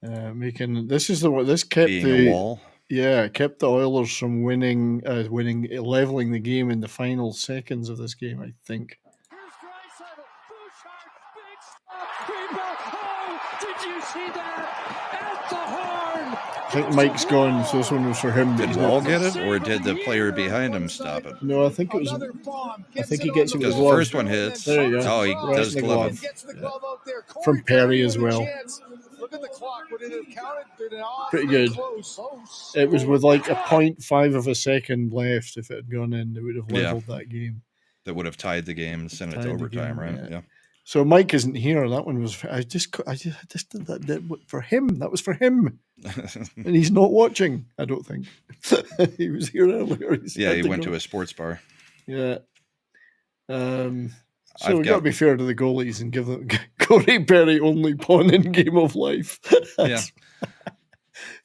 Making this is the one. This kept Being the a wall. Yeah, it kept the Oilers from leveling the game in the final seconds of this game, I think. Did you see that? At the horn! I think Mike's gone, so this one was for him. Did Wall get it, or did the player behind him stop it? No, I think it was. I think he gets it with Because the the glove. first one hits. There you go. Oh, he Right does in the glove glove. him. Yeah. From Perry as well. Look at the clock. Would it have counted? Did it off? Pretty good. Close. It was with like a 0.5 of a second left. If it had gone in, they would have Yeah. leveled that game. That would have tied the game and sent it Tied to the overtime, game, right? yeah. So Mike isn't here. That one was. I just did that for him. That was for him, and he's not watching. I don't think he was here earlier. He went to a sports bar. Yeah. So I've we've got to be fair to the goalies and give them Corey Perry only pawn in Game of Life. Yeah.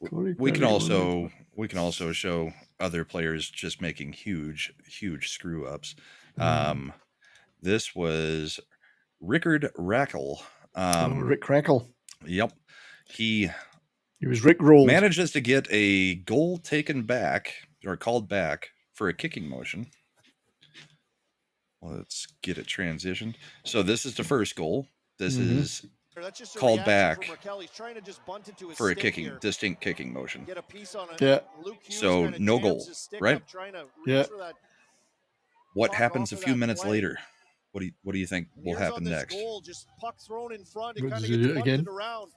Corey We can Perry also show other players just making huge screw ups. This was Rickard Rackle. Rick Rackle. Yep. He was Rick rolled. Manages to get a goal taken back or called back for a kicking motion. Let's get it transitioned. So this is the first goal. This is called back for a distinct kicking motion. Yeah. So no goal, right? Yeah. What happens a few minutes later? What do you think will happen next? Goal, just puck thrown in front. It What, kind of does he do gets it again? bunted around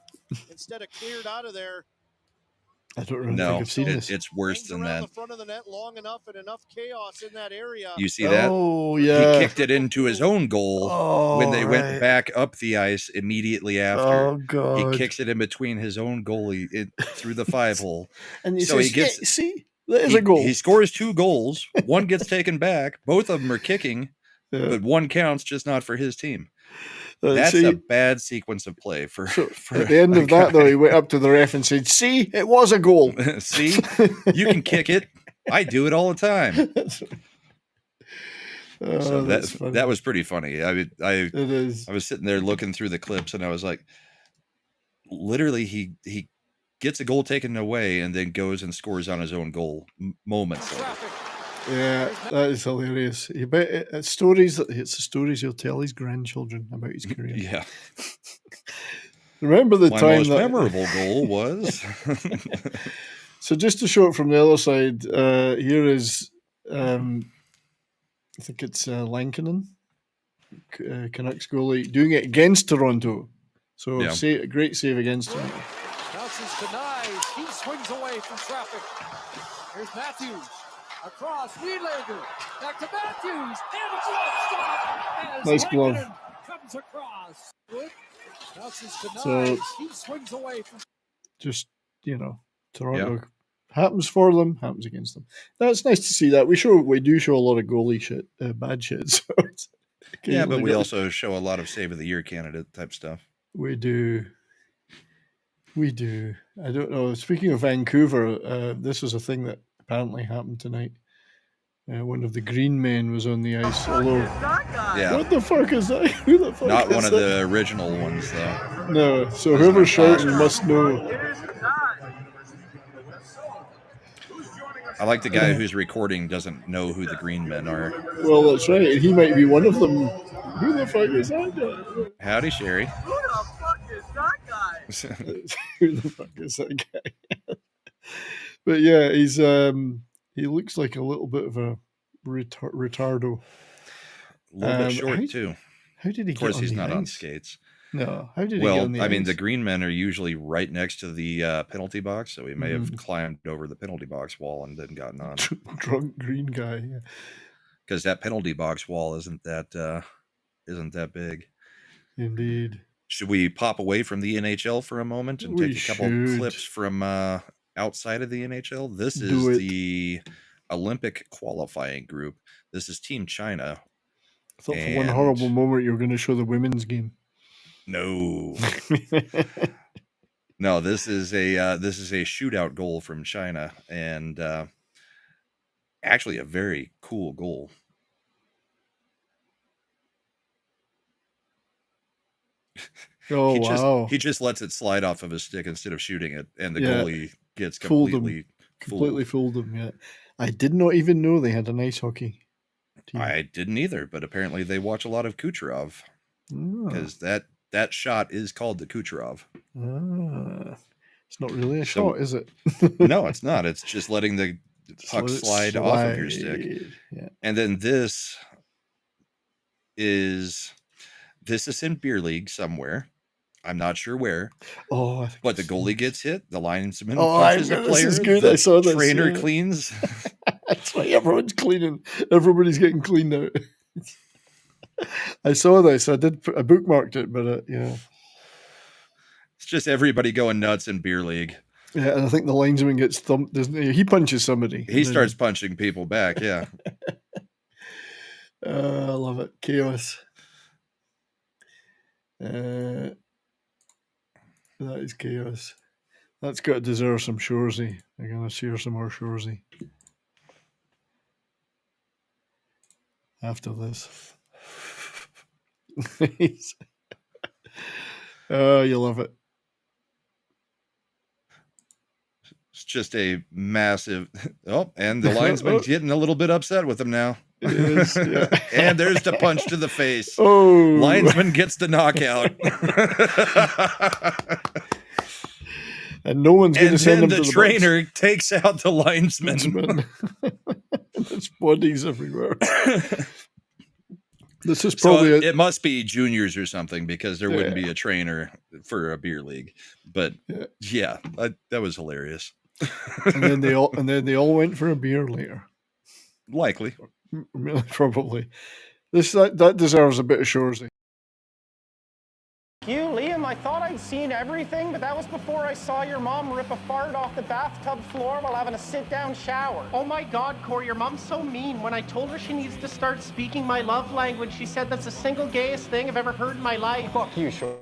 instead of cleared out of there. I don't remember. No, I've seen this. it's worse than that. The front of the net long enough and enough chaos in that area. You see that? Oh, yeah. He kicked it into his own goal when they went back up the ice immediately after. Oh, God. He kicks it in between his own goalie through the 5-hole. And So says, he gets see, there's a goal. He scores 2 goals. One gets taken back. Both of them are kicking, but one counts, just not for his team. That's a bad sequence of play for at the end of that, though, he went up to the ref and said, "See, it was a goal. See, you can kick it. I do it all the time." So that was pretty funny. I mean, it is. I was sitting there looking through the clips, and I was like, literally, he gets a goal taken away, and then goes and scores on his own goal moments later. Yeah, that is hilarious. It's the stories he'll tell his grandchildren about his career. Yeah. Remember the My time most that memorable goal was. So just to show it from the other side, here is, I think it's Lankinen, Canucks goalie, doing it against Toronto. So a great save against Toronto. Bounces denies. He swings away from traffic. Here's Matthews. Across, Wheelager, back to Matthews, and a glove stop. As Nice glove. Lankinen comes across. Bounces denies. So he swings away from. just, Toronto happens for them, happens against them. That's nice to see that. We do show a lot of goalie shit, bad shit. So yeah, but we also show a lot of save of the year candidate type stuff. We do. I don't know. Speaking of Vancouver, this was a thing that apparently happened tonight. One of the green men was on the ice. Although, what the fuck is that? Who the fuck Not is one that? of the original ones, though. No. So whoever's shouting must know. I like the guy who's recording doesn't know who the green men are. Well, that's right. He might be one of them. Who the fuck is that guy? Howdy, Sherry. Who the fuck is that guy? Who the fuck is that guy? But yeah, he's he looks like a little bit of a retardo. A little bit short too. How did he? Of course, get on he's the not ice? on skates. No, how did he? Well, get on the I mean, ice? the green men are usually right next to the penalty box, so he may have climbed over the penalty box wall and then gotten on. Drunk green guy. Yeah. Because that penalty box wall isn't that big. Indeed. Should we pop away from the NHL for a moment and We take a couple should. clips from outside of the NHL? This Do is it. the Olympic qualifying group. This is Team China. I thought for one horrible moment you were going to show the women's game. No. No, this is a shootout goal from China, and actually a very cool goal. Oh, wow. He just lets it slide off of his stick instead of shooting it, and the Yeah. goalie gets completely fooled him, yeah. I did not even know they had an ice hockey team. I didn't either, but apparently they watch a lot of Kucherov, because that shot is called the Kucherov. It's not really a shot, is it? No, it's not. It's just letting the puck slide off of your stick. Yeah. And then this is in beer league somewhere. I'm not sure where. Oh, but the goalie gets hit. The linesman punches a player. This is good. The I saw this. Trainer cleans. That's why everyone's cleaning. Everybody's getting cleaned out. I saw this. I bookmarked it, but yeah. It's just everybody going nuts in beer league. Yeah, and I think the linesman gets thumped, doesn't he? He punches somebody. He starts punching people back, yeah. I love it. Chaos. That is chaos. That's got to deserve some Shoresy. I'm going to share some more Shoresy after this. You love it. It's just a massive... Oh, and the linesman's getting a little bit upset with him now. It is, yeah. And there's the punch to the face. Oh, linesman gets the knockout. And no one's going to send him to the trainer takes out the linesman. There's bodies everywhere. This is probably it must be juniors or something, because there wouldn't be a trainer for a beer league. But yeah, that was hilarious. and then they all went for a beer later. Likely. Probably. That deserves a bit of Shoresy. You, Liam, I thought I'd seen everything, but that was before I saw your mom rip a fart off the bathtub floor while having a sit-down shower. Oh my God, Corey, your mom's so mean. When I told her she needs to start speaking my love language, she said that's the single gayest thing I've ever heard in my life. Fuck you, sure.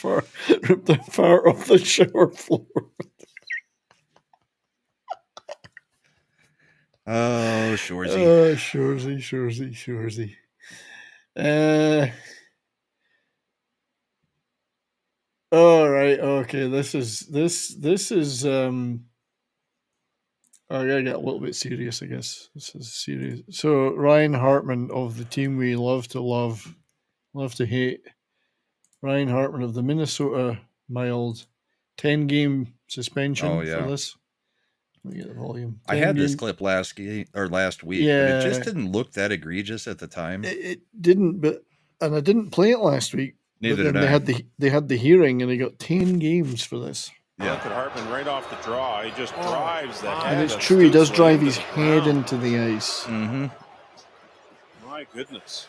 Rip the fart off the shower floor. Oh, Shoresy. Shoresy. All right. Okay. This is. I gotta get a little bit serious, I guess. This is serious. So Ryan Hartman of the team we love to hate. Ryan Hartman of the Minnesota Mild, 10-game suspension for this. Let me get the volume. I had this clip last week, but it just didn't look that egregious at the time. It didn't, and I didn't play it last week. Neither did I. They had the hearing, and he got 10 games for this. Yeah, look at Hartman right off the draw. He just drives that. And it's true, he does drive his head into the ice. Mm-hmm. My goodness.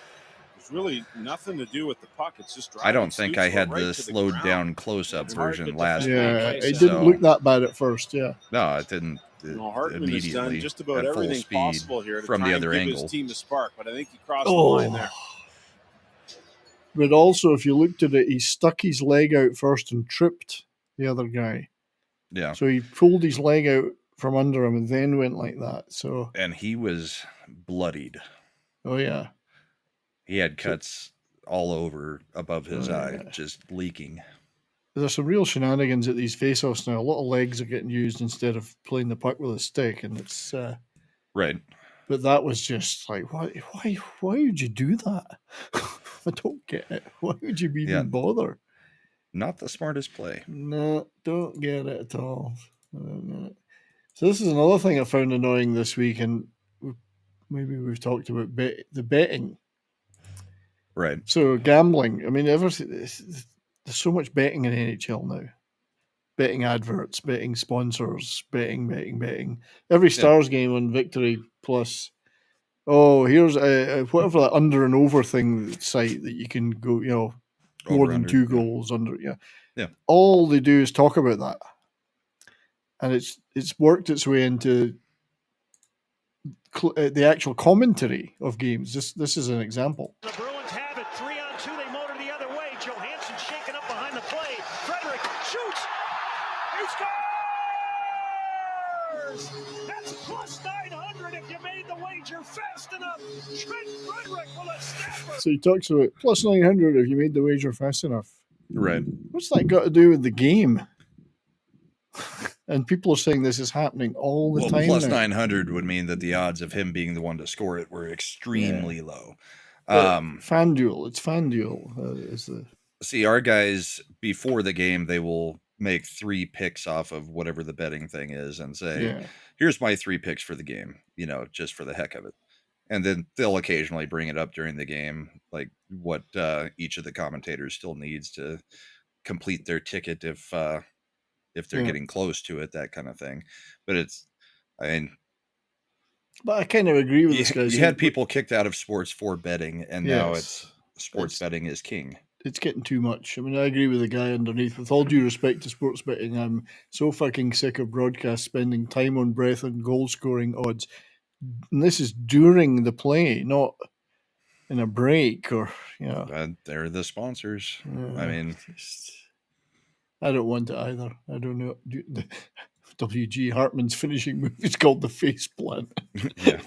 There's really nothing to do with the puck. It's just driving. I don't think I had the slowed down close-up version last week. Yeah, it didn't look that bad at first, yeah. No, it didn't. Hartman has done just about everything possible here to from try the and other give angle. his team a spark, but I think he crossed the line there. But also, if you looked at it, he stuck his leg out first and tripped the other guy. Yeah. So he pulled his leg out from under him and then went like that. So and he was bloodied. Oh yeah. He had cuts all over above his eye, just leaking. There's some real shenanigans at these face-offs now. A lot of legs are getting used instead of playing the puck with a stick, and it's right. But that was just like, why would you do that? I don't get it. Why would you even bother? Not the smartest play. No, don't get it at all. I don't get it. So this is another thing I found annoying this week, and maybe we've talked about the betting. Right. So gambling. I mean, there's so much betting in NHL now. Betting adverts, betting sponsors, betting. Every Stars game on Victory Plus Oh, here's whatever that under and over thing site that you can go, more Over, than under, 2 yeah. goals under. Yeah. Yeah. All they do is talk about that, and it's worked its way into the actual commentary of games. This is an example. The Bruins have it 3-on-2. They motor the other way. Johansson shaken up behind the play. Frederick shoots. He scores! That's plus 900 if you made the wager fast enough. Trent Frederick will a snapper. So he talks about plus 900 if you made the wager fast enough. Right. What's that got to do with the game? And people are saying this is happening all the time Plus now. 900 would mean that the odds of him being the one to score it were extremely low. FanDuel. It's FanDuel. Is the See, our guys, before the game, they will make 3 picks off of whatever the betting thing is and say, here's my 3 picks for the game, just for the heck of it. And then they'll occasionally bring it up during the game, like what each of the commentators still needs to complete their ticket if they're getting close to it, that kind of thing. But but I kind of agree with this guy. You had people kicked out of sports for betting, and now sports betting is king. It's getting too much. I mean, I agree with the guy underneath. With all due respect to sports betting, I'm so fucking sick of broadcasts spending time on breath and goal scoring odds. And this is during the play, not in a break or, They're the sponsors. I mean, I don't want it either. I don't know. W.G. Hartman's finishing move is called the face plant. Yeah.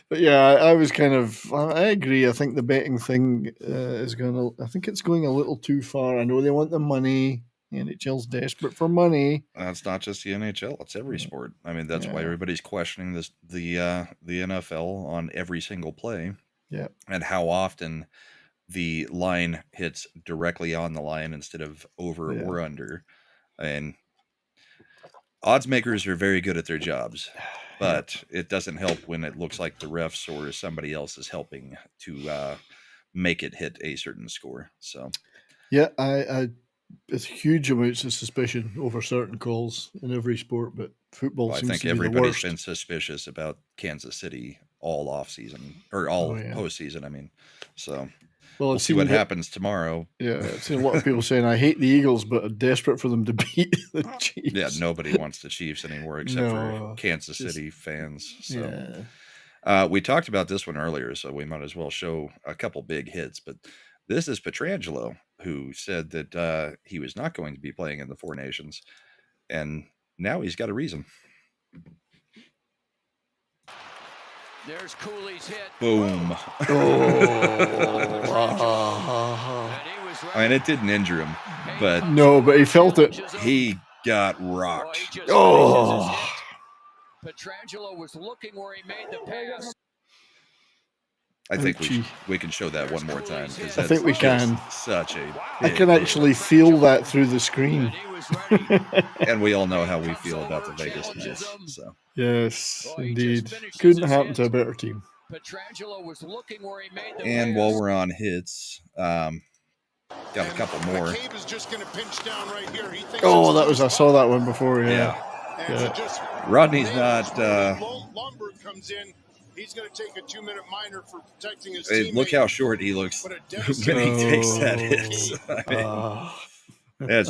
But yeah, I was I agree. I think the betting thing is I think it's going a little too far. I know they want the money. The NHL's desperate for money. That's not just the NHL. It's every sport. I mean, that's why everybody's questioning the NFL on every single play. Yeah. And how often the line hits directly on the line instead of over or under. And odds makers are very good at their jobs, but it doesn't help when it looks like the refs or somebody else is helping to make it hit a certain score. So, yeah, it's huge amounts of suspicion over certain calls in every sport, but football seems to be the worst. Everybody's been suspicious about Kansas City all off season or all postseason. I mean, so we'll see what happens tomorrow. Yeah, I've seen a lot of people saying I hate the Eagles, but I'm desperate for them to beat the Chiefs. Yeah, nobody wants the Chiefs anymore except for Kansas City fans. So, we talked about this one earlier, so we might as well show a couple big hits. But this is Pietrangelo, who said that he was not going to be playing in the Four Nations, and now he's got a reason. There's Cooley's hit. Boom. I mean, it didn't injure him, but no, but he felt it. He got rocked. Pietrangelo was looking where he made the pass. I think we can show that one more time. I think we can. Such a I can actually feel that through the screen. And we all know how we feel about the Vegas Knights. So. Yes, indeed. Couldn't happen to a better team. Pietrangelo was looking where he made the and while we're on hits, got a couple more. I saw that one before. Yeah. Rodney's not. He's going to take a 2-minute minor for protecting his teammate. Look how short he looks when he takes that hit. I mean,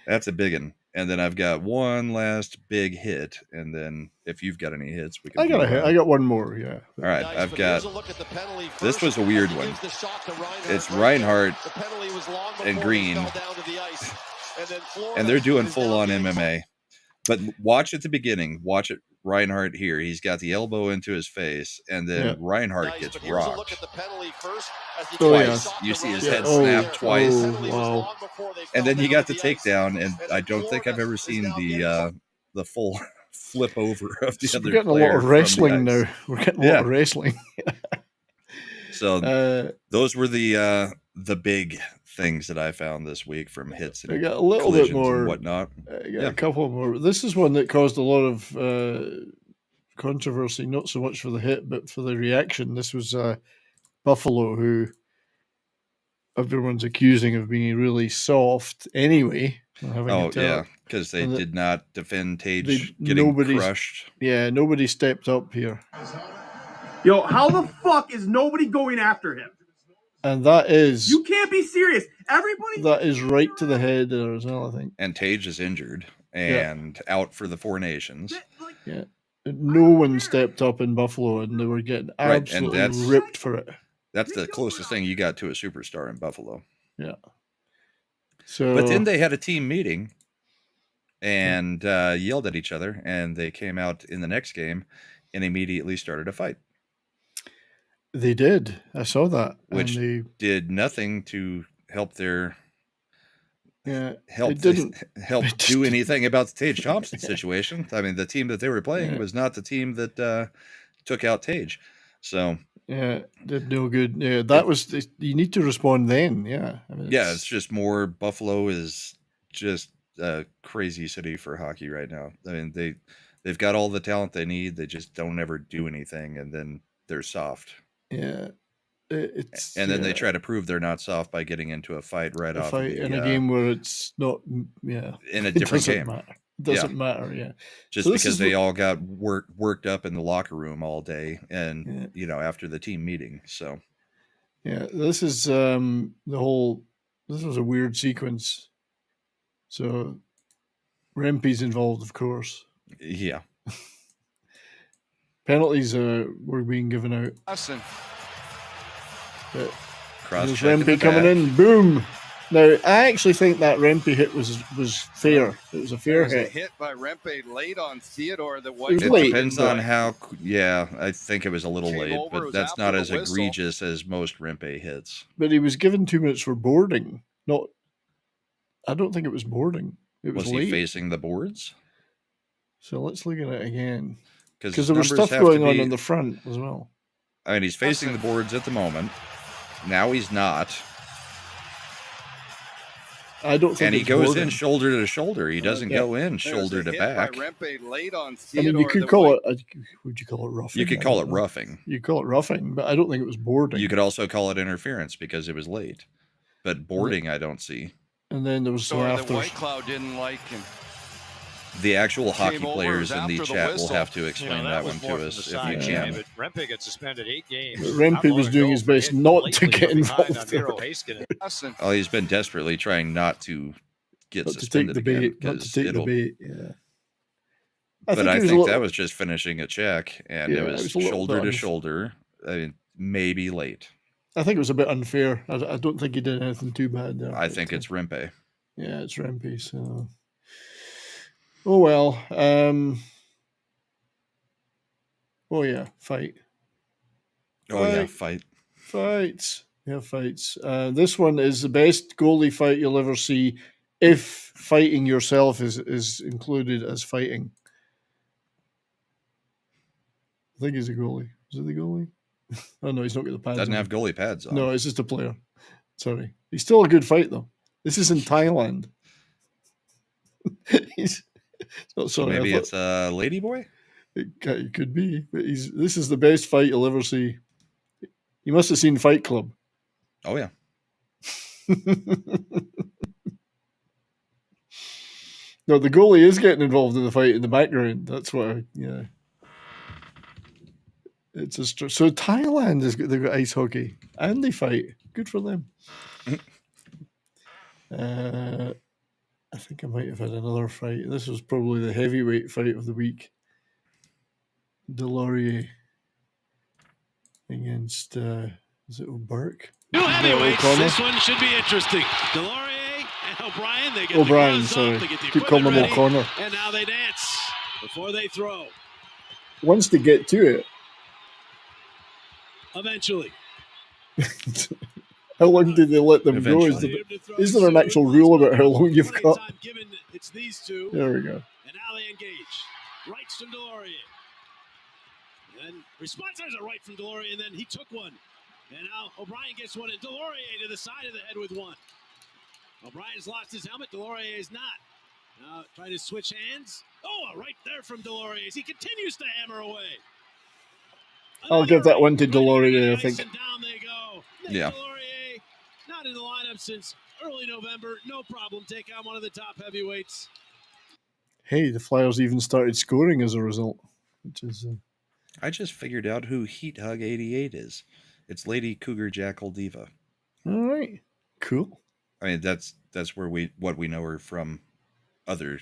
that's a big one. And then I've got one last big hit, and then if you've got any hits, we can. I got a hit. I got one more. Yeah. All right, I've got. This was a weird one. It's Reinhardt and Green, and they're doing full-on MMA. But watch at the beginning. Watch it. Reinhardt here. He's got the elbow into his face, and then Reinhardt gets rocked twice. You see his head snap twice. Wow. And then you got the takedown, and I don't think I've ever seen the full flip over of the other player. We're getting a lot of wrestling now. We're getting a lot of wrestling. So those were the big things that I found this week from hits and I got a little bit more and whatnot. I got a couple more. This is one that caused a lot of controversy, not so much for the hit, but for the reaction. This was Buffalo, who everyone's accusing of being really soft anyway. Because they did not defend Tage getting crushed. Yeah, nobody stepped up here. Yo, how the fuck is nobody going after him? And that is... You can't be serious. Everybody... That is right to the head there as well, I think. And Tage is injured and out for the Four Nations. Yeah. No one stepped up in Buffalo, and they were getting absolutely ripped for it. That's the closest thing you got to a superstar in Buffalo. Yeah. So, but then they had a team meeting and yelled at each other, and they came out in the next game and immediately started a fight. They did. I saw that. Which did nothing to help their... help do anything about the Tage Thompson situation. I mean, the team that they were playing was not the team that took out Tage. So did no good. Yeah, that was you need to respond then. Yeah, I mean, it's just more. Buffalo is just a crazy city for hockey right now. I mean, they've got all the talent they need. They just don't ever do anything, and then they're soft. Yeah. And then they try to prove they're not soft by getting into a fight off in a game where it's not. Yeah, in a different game. It doesn't matter. Yeah, just so because they all got worked up in the locker room all day, and after the team meeting. So this is This was a weird sequence. So Rempe's involved, of course. Yeah. Penalties were being given out. There's Rempe coming in. Boom. Now, I actually think that Rempe hit was fair. It was a fair hit. A hit by Rempe late on Theodore. It depends on how. Yeah, I think it was a little late, but that's not as egregious as most Rempe hits. But he was given 2 minutes for boarding. I don't think it was boarding. It was late. He facing the boards? So let's look at it again. Because there was stuff going on in the front as well. I mean, he's facing the boards at the moment. Now he's not. I don't think. And he goes in shoulder to shoulder. He doesn't go in shoulder to back. I mean, you could call it. Would you call it roughing? You could call it roughing. You call it roughing, but I don't think it was boarding. You could also call it interference because it was late. But boarding, I don't see. And then there was some the after. White Cloud didn't like him. The actual hockey players in the chat will have to explain that one to us if you can. But Rempe got suspended 8 games. Rempe was doing his best not to get involved there. Oh, he's been desperately trying not to get suspended again. Not to take the bait, yeah. But I think that was just finishing a check, and it was shoulder to shoulder. I mean, maybe late. I think it was a bit unfair. I don't think he did anything too bad there. I think it's Rempe. Yeah, it's Rempe, so... Oh, well. Oh, yeah. Fight. Yeah, fight. Fights. Yeah, fights. This one is the best goalie fight you'll ever see if fighting yourself is included as fighting. I think he's a goalie. Is it the goalie? Oh, no, he's not got the pads Doesn't on. have goalie pads on. No, it's just a player. Sorry. He's still a good fight, though. This is in Thailand. So maybe it's a lady boy? It could be. But this is the best fight you'll ever see. You must have seen Fight Club. Oh, yeah. No, the goalie is getting involved in the fight in the background. That's why, yeah. It's so Thailand they've got ice hockey and they fight. Good for them. I think I might have had another fight. This was probably the heavyweight fight of the week. Delorier against is it O'Burke? New heavyweights. This one should be interesting. Delorier and O'Brien. They get O'Brien, the sorry. Up, they get the Keep calling him ready, O'Connor. And now they dance before they throw. Once they get to it. Eventually. How long did they let them go? Is there an actual rule about how long you've got? It's these two. There we go. And now they engage. Rights from Delorier. And then response has a right from Delorier, and then he took one. And now O'Brien gets one, and Delorier to the side of the head with one. O'Brien's lost his helmet. Delorier is not. Now trying to switch hands. Oh, right there from Delorier as he continues to hammer away. I'll give that one to Delorier, I think. And down they go. Yeah. Delorier, not in the lineup since early November. No problem. Take on one of the top heavyweights. Hey, the Flyers even started scoring as a result, which is I just figured out who Heat Hug 88 is. It's Lady Cougar Jackal Diva. All right, cool. I mean, that's where what we know her from, other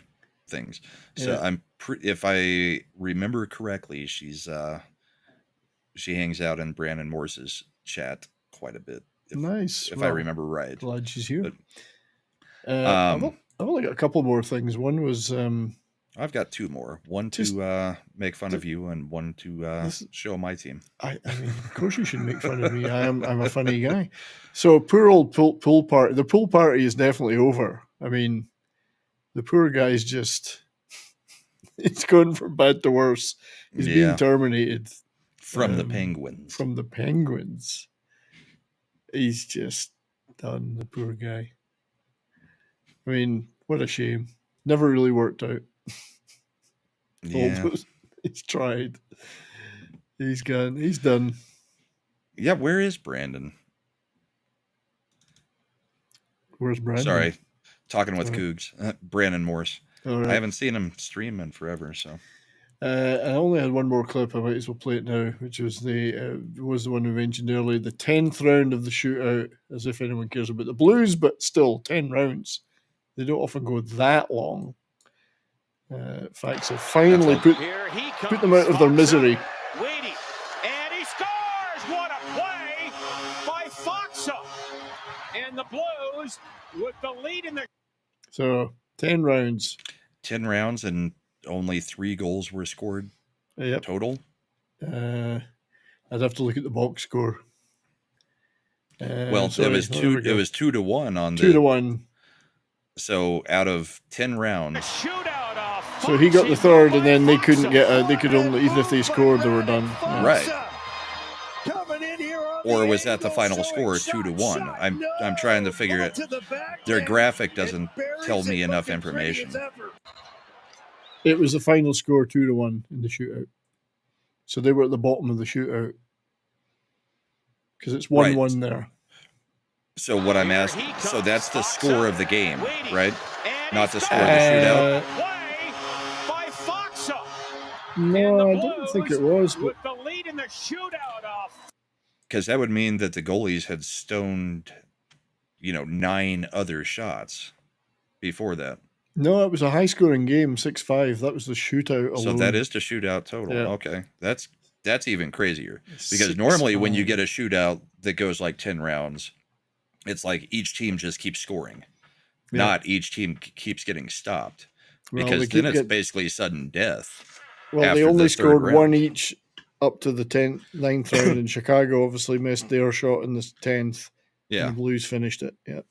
things. So Yeah. if I remember correctly, she hangs out in Brandon Morse's chat quite a bit. Nice. If I remember right. Glad she's here. But, I've only got a couple more things. One was I've got two more. One to make fun of you, and one to show my team. I mean, of course you should make fun of me. I'm a funny guy. So poor old pool party. The pool party is definitely over. I mean, the poor guy's just it's going from bad to worse. He's being terminated from the Penguins. From the Penguins. He's just done, the poor guy. I mean, what a shame. Never really worked out. Yeah. He's tried. He's gone. He's done. Yeah, where is Brandon? Where's Brandon? Sorry. Talking with Cougs. Brandon Morse. Right. I haven't seen him stream in forever, so. I only had one more clip. I might as well play it now, which was the one we mentioned earlier, the 10th round of the shootout, as if anyone cares about the Blues, but still 10 rounds. They don't often go that long. Facts have finally put them out of their misery. Waiting, and he scores! What a play by Foxa! And the Blues with the lead in the... So, 10 rounds. 10 rounds and only 3 goals were scored total? I'd have to look at the box score. Well, it was 2-1 on the... 2-1. So, out of 10 rounds... So he got the third, and then they couldn't get. They could only, even if they scored, they were done. Yeah. Right. Or was that the final score, 2-1? I'm trying to figure it. Their graphic doesn't tell me enough information. It was the final score, 2-1 in the shootout. So they were at the bottom of the shootout because it's 1-1 there. So what I'm asking, so that's the score of the game, right? Not the score of the shootout. No, I don't think it was. With the lead in the shootout off. Because that would mean that the goalies had stoned, 9 other shots before that. No, it was a high-scoring game, 6-5. That was the shootout alone. So that is the shootout total. Yeah. Okay, that's even crazier. Because normally when you get a shootout that goes like 10 rounds, it's like each team just keeps scoring, not each team keeps getting stopped. Because then it's basically sudden death. Well, they only scored 1 each up to the 9th round, and Chicago obviously missed their shot in the 10th. Yeah. And the Blues finished it. Yeah.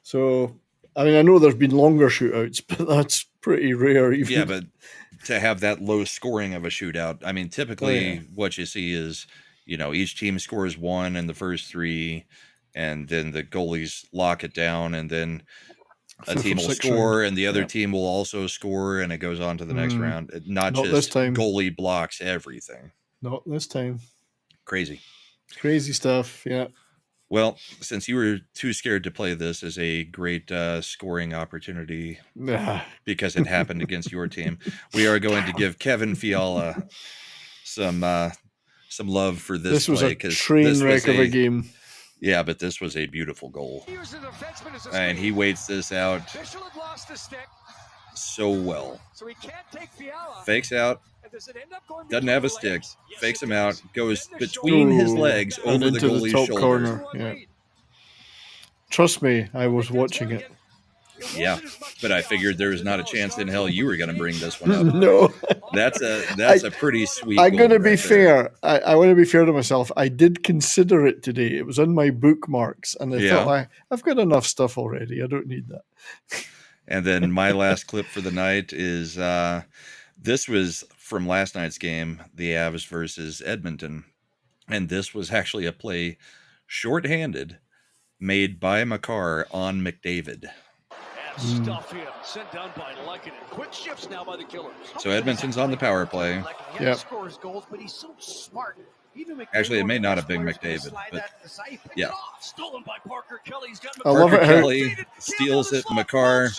So, I mean, I know there's been longer shootouts, but that's pretty rare. Even. Yeah, but to have that low scoring of a shootout, I mean, typically what you see is, each team scores 1 in the first 3, and then the goalies lock it down, and then a team will score and the other team will also score, and it goes on to the next round. Not just this time. Goalie blocks everything. Not this time. Crazy stuff. Yeah. Well, since you were too scared to play this as a great scoring opportunity because it happened against your team, we are going to give Kevin Fiala some love for this. This was a train wreck of a game. Yeah, but this was a beautiful goal. And he waits this out so well. So he can't take Fiala. Fakes out. Doesn't have a stick. Fakes him out. Goes between his legs over the goalie's top shoulder. Corner. Yeah. Trust me, I was watching it. Yeah, but I figured there was not a chance in hell you were going to bring this one up. No, that's a pretty sweet. I'm going to be fair. I want to be fair to myself. I did consider it today. It was on my bookmarks, and I thought I've got enough stuff already. I don't need that. And then my last clip for the night is this was from last night's game, the Avs versus Edmonton, and this was actually a play shorthanded made by Makar on McDavid. Stuff him. Sent down by Lekanen. Quick shifts now by the Killers. So Edmonton's on the power play. Yeah. Scores goals, but he's so smart. Actually, it may not have been McDavid, but yeah. Stolen by Parker Kelly. He's got Parker Kelly steals it. Makar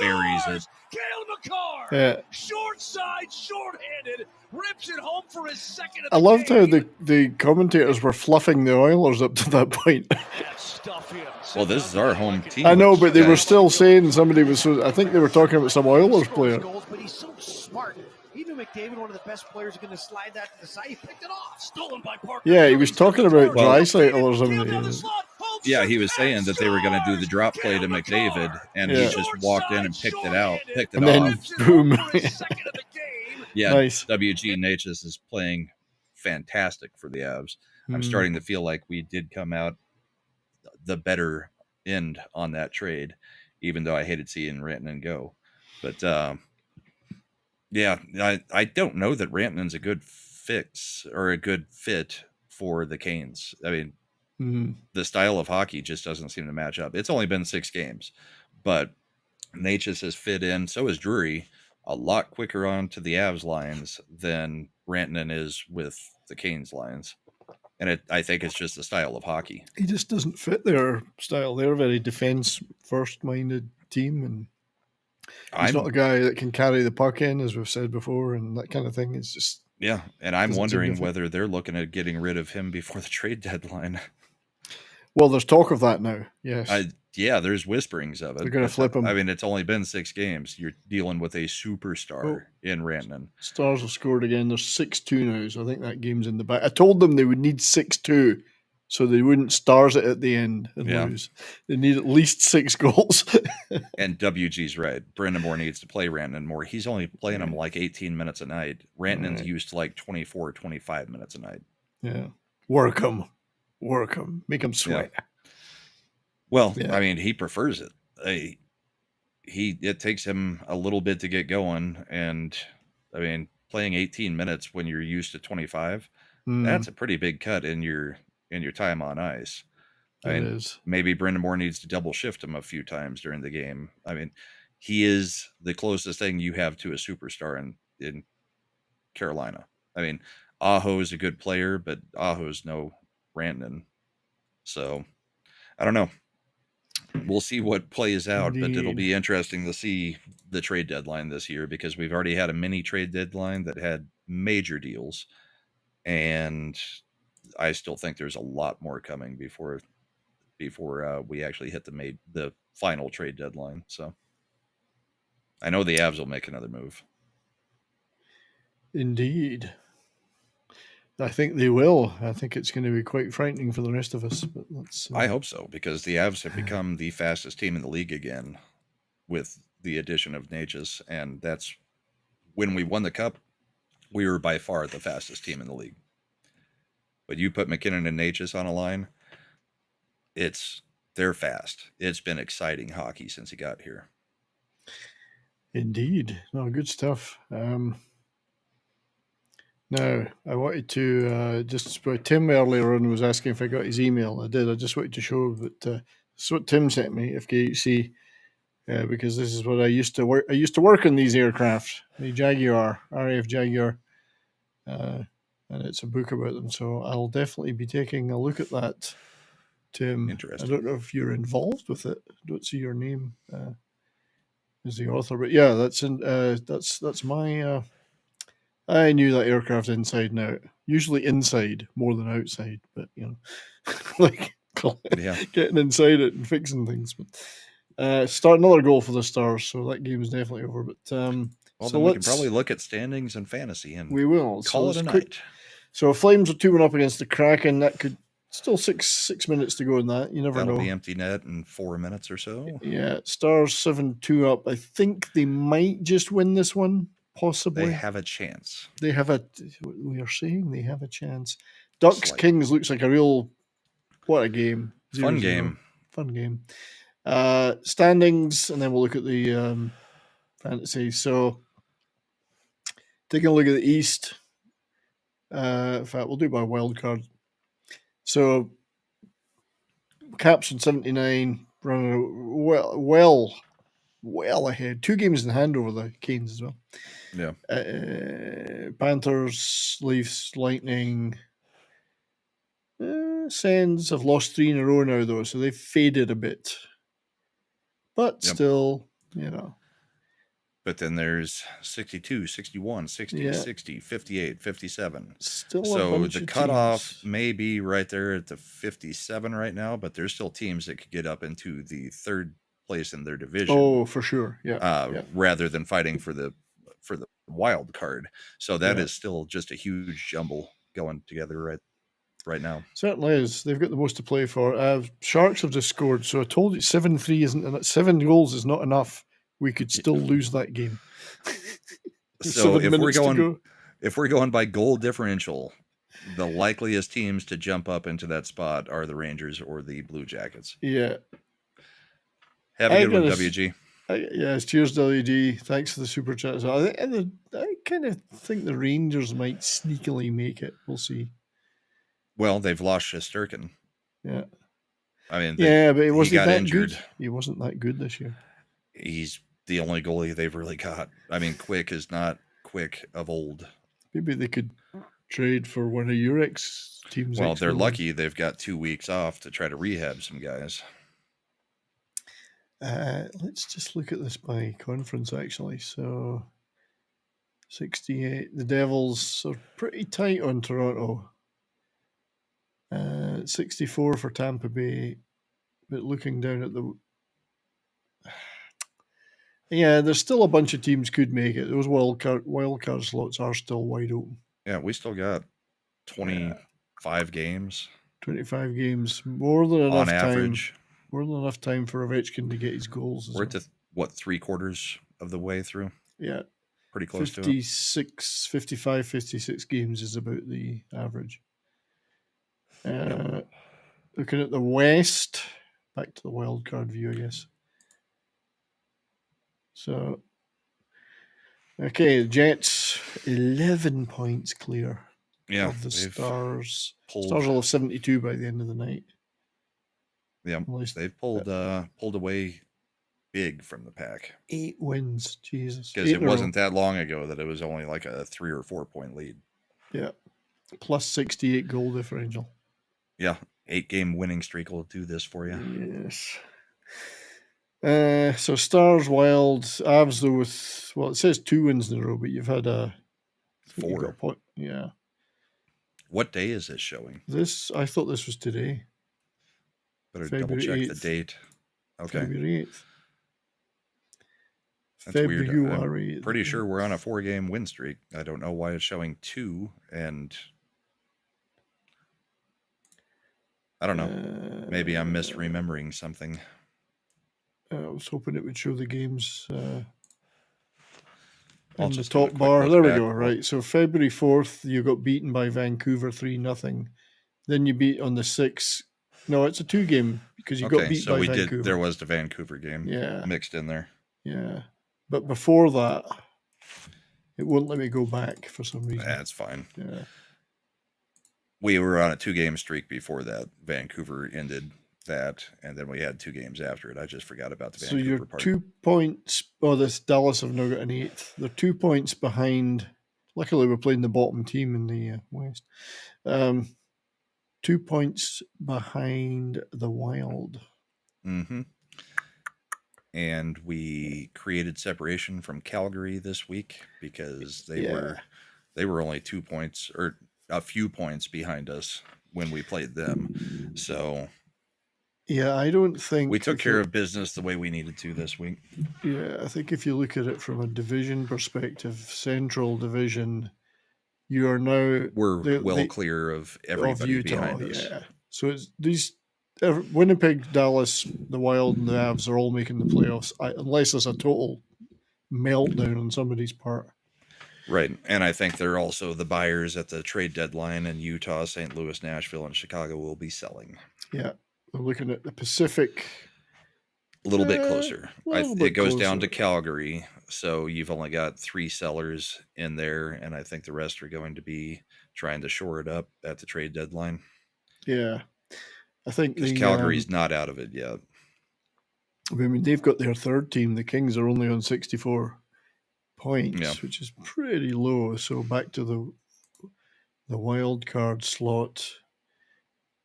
buries it. Cale Makar. Yeah. Short side, short-handed. rips it home for his second. I loved how the commentators were fluffing the Oilers up to that point. Well, this is our home team. I know, but they were guys. still saying somebody was. I think they were talking about some Oilers player. But he's so smart. He knew McDavid, one of the best players, going to slide that to the side. He picked it off. Stolen by Parker. Yeah, he was talking about Draisaitl or something. Yeah, he was saying that they were going to do the drop play to McDavid, and he just walked in and picked it out, picked it And then, off. boom. Yeah, Nice. WG Natchez is playing fantastic for the Avs. I'm starting to feel like we did come out the better end on that trade, even though I hated seeing Rantanen go. But yeah, I don't know that Rantanen's a good fix or a good fit for the Canes. I mean, the style of hockey just doesn't seem to match up. It's only been 6 games, but Natchez has fit in. So is Drury a lot quicker onto the Avs lines than Rantanen is with the Canes lines. And I think it's just the style of hockey. He just doesn't fit their style. They're a very defense-first-minded team, and he's not a guy that can carry the puck in, as we've said before, and that kind of thing. It's just and I'm wondering whether they're looking at getting rid of him before the trade deadline. Well, there's talk of that now. Yes. Yeah, there's whisperings of it. They're going to flip him. I mean, it's only been 6 games. You're dealing with a superstar in Rantanen. Stars have scored again. There's 6-2 now, so I think that game's in the back. I told them they would need 6-2 so they wouldn't Stars it at the end and lose. They need at least 6 goals. And WG's right. Brendan Moore needs to play Rantanen more. He's only playing him like 18 minutes a night. Rantanen's used to like 24, 25 minutes a night. Yeah. Work him. Make him sweat. Yeah. Well, I mean, he prefers it. It takes him a little bit to get going, and I mean, playing 18 minutes when you're used to 25, that's a pretty big cut in your time on ice. I mean, maybe Brendan Moore needs to double shift him a few times during the game. I mean, he is the closest thing you have to a superstar in Carolina. I mean, Aho is a good player, but Aho's no Rantanen. So I don't know. We'll see what plays out, but it'll be interesting to see the trade deadline this year, because we've already had a mini trade deadline that had major deals, and I still think there's a lot more coming before we actually hit the final trade deadline. So I know the Avs will make another move. Indeed. I think they will. I think it's going to be quite frightening for the rest of us. But I hope so, because the Avs have become the fastest team in the league again with the addition of Natchez, and that's when we won the Cup. We were by far the fastest team in the league. But you put McKinnon and Natchez on a line, they're fast. It's been exciting hockey since he got here. Indeed. No, good stuff. Now, I wanted to Tim earlier on was asking if I got his email. I did. I just wanted to show that this is what Tim sent me, FKHC, because this is what I used to work. I used to work on these aircraft, the Jaguar, RAF Jaguar, and it's a book about them. So I'll definitely be taking a look at that, Tim. Interesting. I don't know if you're involved with it. I don't see your name as the author, but yeah, that's my. I knew that aircraft inside and out. Usually inside more than outside, but like getting inside it and fixing things. But start another goal for the Stars, so that game is definitely over. But then we can probably look at standings and fantasy, and we will call it a night. So Flames are 2-1 up against the Kraken. That could still six minutes to go in that. You never know. That'll be empty net in 4 minutes or so. Yeah, Stars 7-2 up. I think they might just win this one. Possibly. They have a chance. We are saying they have a chance. Ducks Kings looks like what a game. Fun game. Standings, and then we'll look at the fantasy. So taking a look at the East. In fact, we'll do by wild card. So Caps on 79, running well ahead. 2 games in hand over the Canes as well. Yeah. Panthers, Leafs, Lightning. Sens have lost 3 in a row now, though, so they've faded a bit. But still, But then there's 62, 61, 60, Yeah. 60, 58, 57. Still a So bunch the of cutoff teams. may be right there at the 57 right now, but there's still teams that could get up into the third place in their division. Oh, for sure. Yeah. Rather than fighting for the wild card. So that Yeah. is still just a huge jumble going together right now. Certainly is. They've got the most to play for. Sharks have just scored, so I told you 7-3 isn't enough. 7 goals is not enough. We could still lose that game. So if we're going by goal differential, the likeliest teams to jump up into that spot are the Rangers or the Blue Jackets. Yeah. Have a good one, WG. Yes, cheers, WD. Thanks for the super chat. I kind of think the Rangers might sneakily make it. We'll see. Well, they've lost Shesterkin. Yeah. I mean, but he wasn't got that injured. Good. He wasn't that good this year. He's the only goalie they've really got. I mean, Quick is not Quick of old. Maybe they could trade for one of your ex teams. Well, they're lucky they've got 2 weeks off to try to rehab some guys. Let's just look at this by conference, actually. So, 68. The Devils are pretty tight on Toronto. 64 for Tampa Bay. But looking down at the... Yeah, there's still a bunch of teams could make it. Those wild card slots are still wide open. Yeah, we still got 25 games. 25 games. More than enough on average. Time. More than enough time for Ovechkin to get his goals. We're at what, 3/4 of the way through? Yeah. Pretty close 56, 55, 56 games is about the average. Looking at the West, back to the wild card view, I guess. So, okay, the Jets, 11 points clear of the Stars. Stars will have 72 by the end of the night. Yeah, they've pulled away big from the pack. 8 wins, Jesus. Because it wasn't that long ago that it was only like a 3 or 4 point lead. Yeah, plus 68 goal differential. Yeah, 8-game winning streak will do this for you. Yes. So Stars, Wild, Avs though with, well, it says 2 wins in a row, but you've had 4. Yeah. What day is this showing? I thought this was today. Better double check the date. Okay. February 8th. That's weird. I'm pretty sure we're on a 4-game win streak. I don't know why it's showing 2, and I don't know. Maybe I'm misremembering something. I was hoping it would show the games in the top bar. There we go. Right. So February 4th, you got beaten by Vancouver 3-0. Then you beat on the 6th. No, it's a 2-game because you got beat by Vancouver. There was the Vancouver game mixed in there. Yeah. But before that, it wouldn't let me go back for some reason. That's fine. Yeah. We were on a 2-game streak before that. Vancouver ended that, and then we had 2 games after it. I just forgot about the Vancouver part. So you're 2 points. Oh, this Dallas have now got an 8th. They're 2 points behind. Luckily, we're playing the bottom team in the West. 2 points behind the Wild. Mm-hmm. And we created separation from Calgary this week because they were only 2 points or a few points behind us when we played them. So yeah, I don't think we took care of business the way we needed to this week. Yeah, I think if you look at it from a division perspective, Central Division, you are now we're clear of everybody Utah, behind us. Yeah, so it's these Winnipeg, Dallas, the Wild, and the Avs are all making the playoffs, unless there's a total meltdown on somebody's part. Right, and I think they're also the buyers at the trade deadline, and Utah, St. Louis, Nashville, and Chicago will be selling. Yeah, we're looking at the Pacific. A little bit closer. It goes down to Calgary, so you've only got 3 sellers in there, and I think the rest are going to be trying to shore it up at the trade deadline. Yeah, I think because Calgary's not out of it yet. I mean, they've got their 3rd team. The Kings are only on 64 points, which is pretty low. So back to the wild card slot.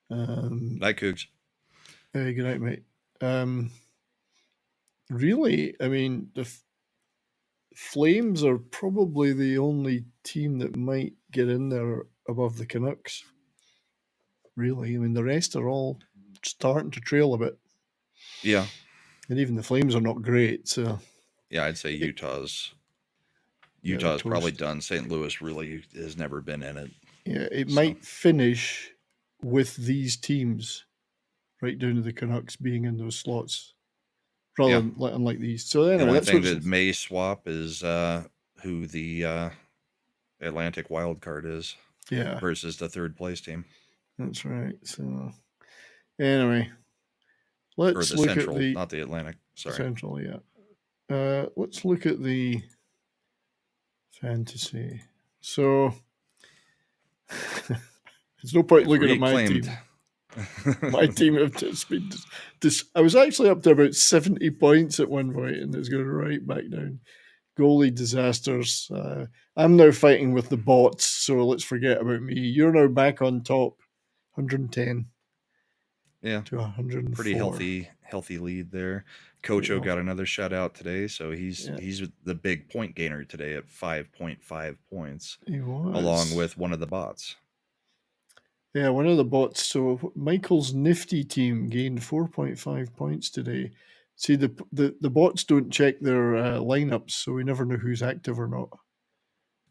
Night, Cougs. Hey, good night, mate. Really, I mean, Flames are probably the only team that might get in there above the Canucks. Really, I mean, the rest are all starting to trail a bit. Yeah. And even the Flames are not great. So yeah, I'd say Utah's toast. probably done. St. Louis really has never been in it. Yeah, it might finish with these teams right down to the Canucks being in those slots, rather than unlike these. So anyway, the only that's thing that may swap is who the Atlantic wild card is. Yeah. Versus the third place team. That's right. So anyway, let's look Central, at the not the Atlantic. Sorry, Central. Yeah. Let's look at the fantasy. So there's no point looking at my team. My team have just been. I was actually up to about 70 points at one point, and it's going right back down. Goalie disasters. I'm now fighting with the bots, so let's forget about me. You're now back on top, 110. Yeah, to 104. Pretty healthy lead there. Kocho got another shutout today, so he's the big point gainer today at 5.5 points. He was, along with one of the bots. Yeah, one of the bots. So Michael's nifty team gained 4.5 points today. See, the bots don't check their lineups, so we never know who's active or not.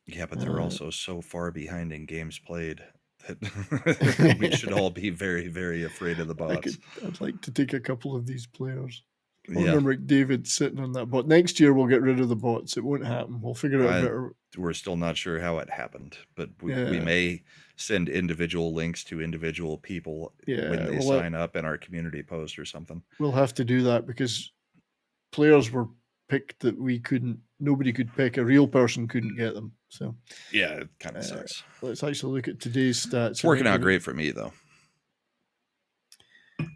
Yeah, but they're also so far behind in games played that we should all be very, very afraid of the bots. I'd like to take a couple of these players. I remember McDavid sitting on that bot. Next year we'll get rid of the bots. It won't happen. We'll figure out better. We're still not sure how it happened, but we may send individual links to individual people when they sign up in our community post or something. We'll have to do that because players were picked that nobody could pick. A real person couldn't get them. So yeah, it kind of sucks. Let's actually look at today's stats. It's working out great for me though.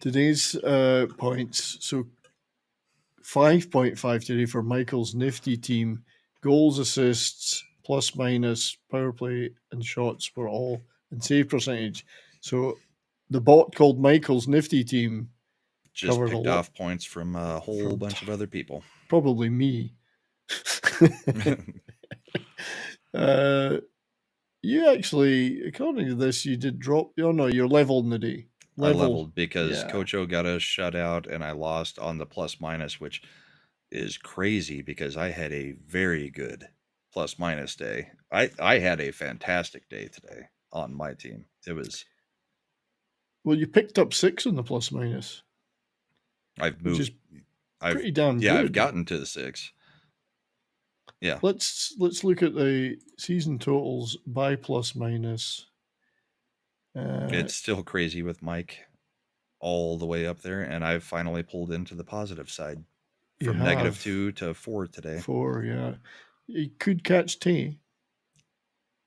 Today's points. So 5.5 today for Michael's nifty team. Goals, assists, plus minus, power play, and shots were all in save percentage. So the bot called Michael's nifty team just picked off points from a whole bunch of other people. Probably me. You actually, according to this, you did drop. Oh no, you're leveled in the day. I leveled because Kocho got a shutout and I lost on the plus minus, which is crazy because I had a very good plus minus day. I had a fantastic day today on my team. It was. Well, you picked up 6 on the plus minus. I've moved. Which is pretty damn good. I've gotten to the 6. Yeah. Let's look at the season totals by plus minus. It's still crazy with Mike all the way up there, and I've finally pulled into the positive side from -2 to 4 today. 4, yeah. You could catch Tay,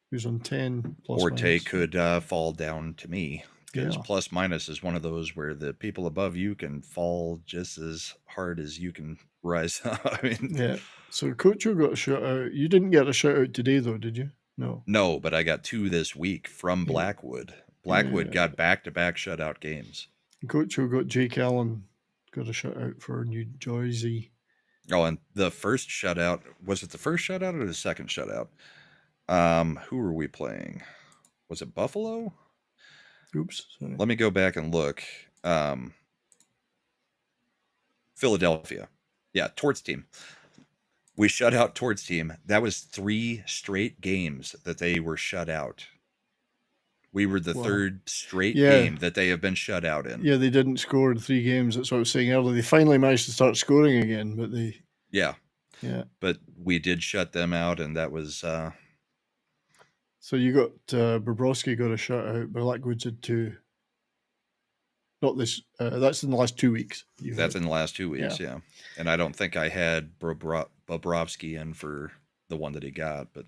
who's on 10 plus or minus. Tay could fall down to me, because plus minus is one of those where the people above you can fall just as hard as you can rise up. I mean, yeah. So Kocho got a shutout. You didn't get a shutout today, though, did you? No. No, but I got 2 this week from Blackwood. Blackwood got back-to-back shutout games. Kocho got Jake Allen, got a shutout for New Jersey. Oh, and the first shutout, was it the first shutout or the second shutout? Who were we playing? Was it Buffalo? Oops. Sorry. Let me go back and look. Philadelphia. Yeah, Torts team. We shut out Torts team. That was 3 straight games that they were shut out. We were the third straight game that they have been shut out in. Yeah, they didn't score in 3 games. That's what I was saying earlier. They finally managed to start scoring again, but they... Yeah. Yeah. But we did shut them out, and that was... So you got... Bobrovsky got a shutout, but Blackwood did 2. Not this... that's in the last 2 weeks. That's in the last 2 weeks, yeah. And I don't think I had Bobrovsky in for the one that he got, but...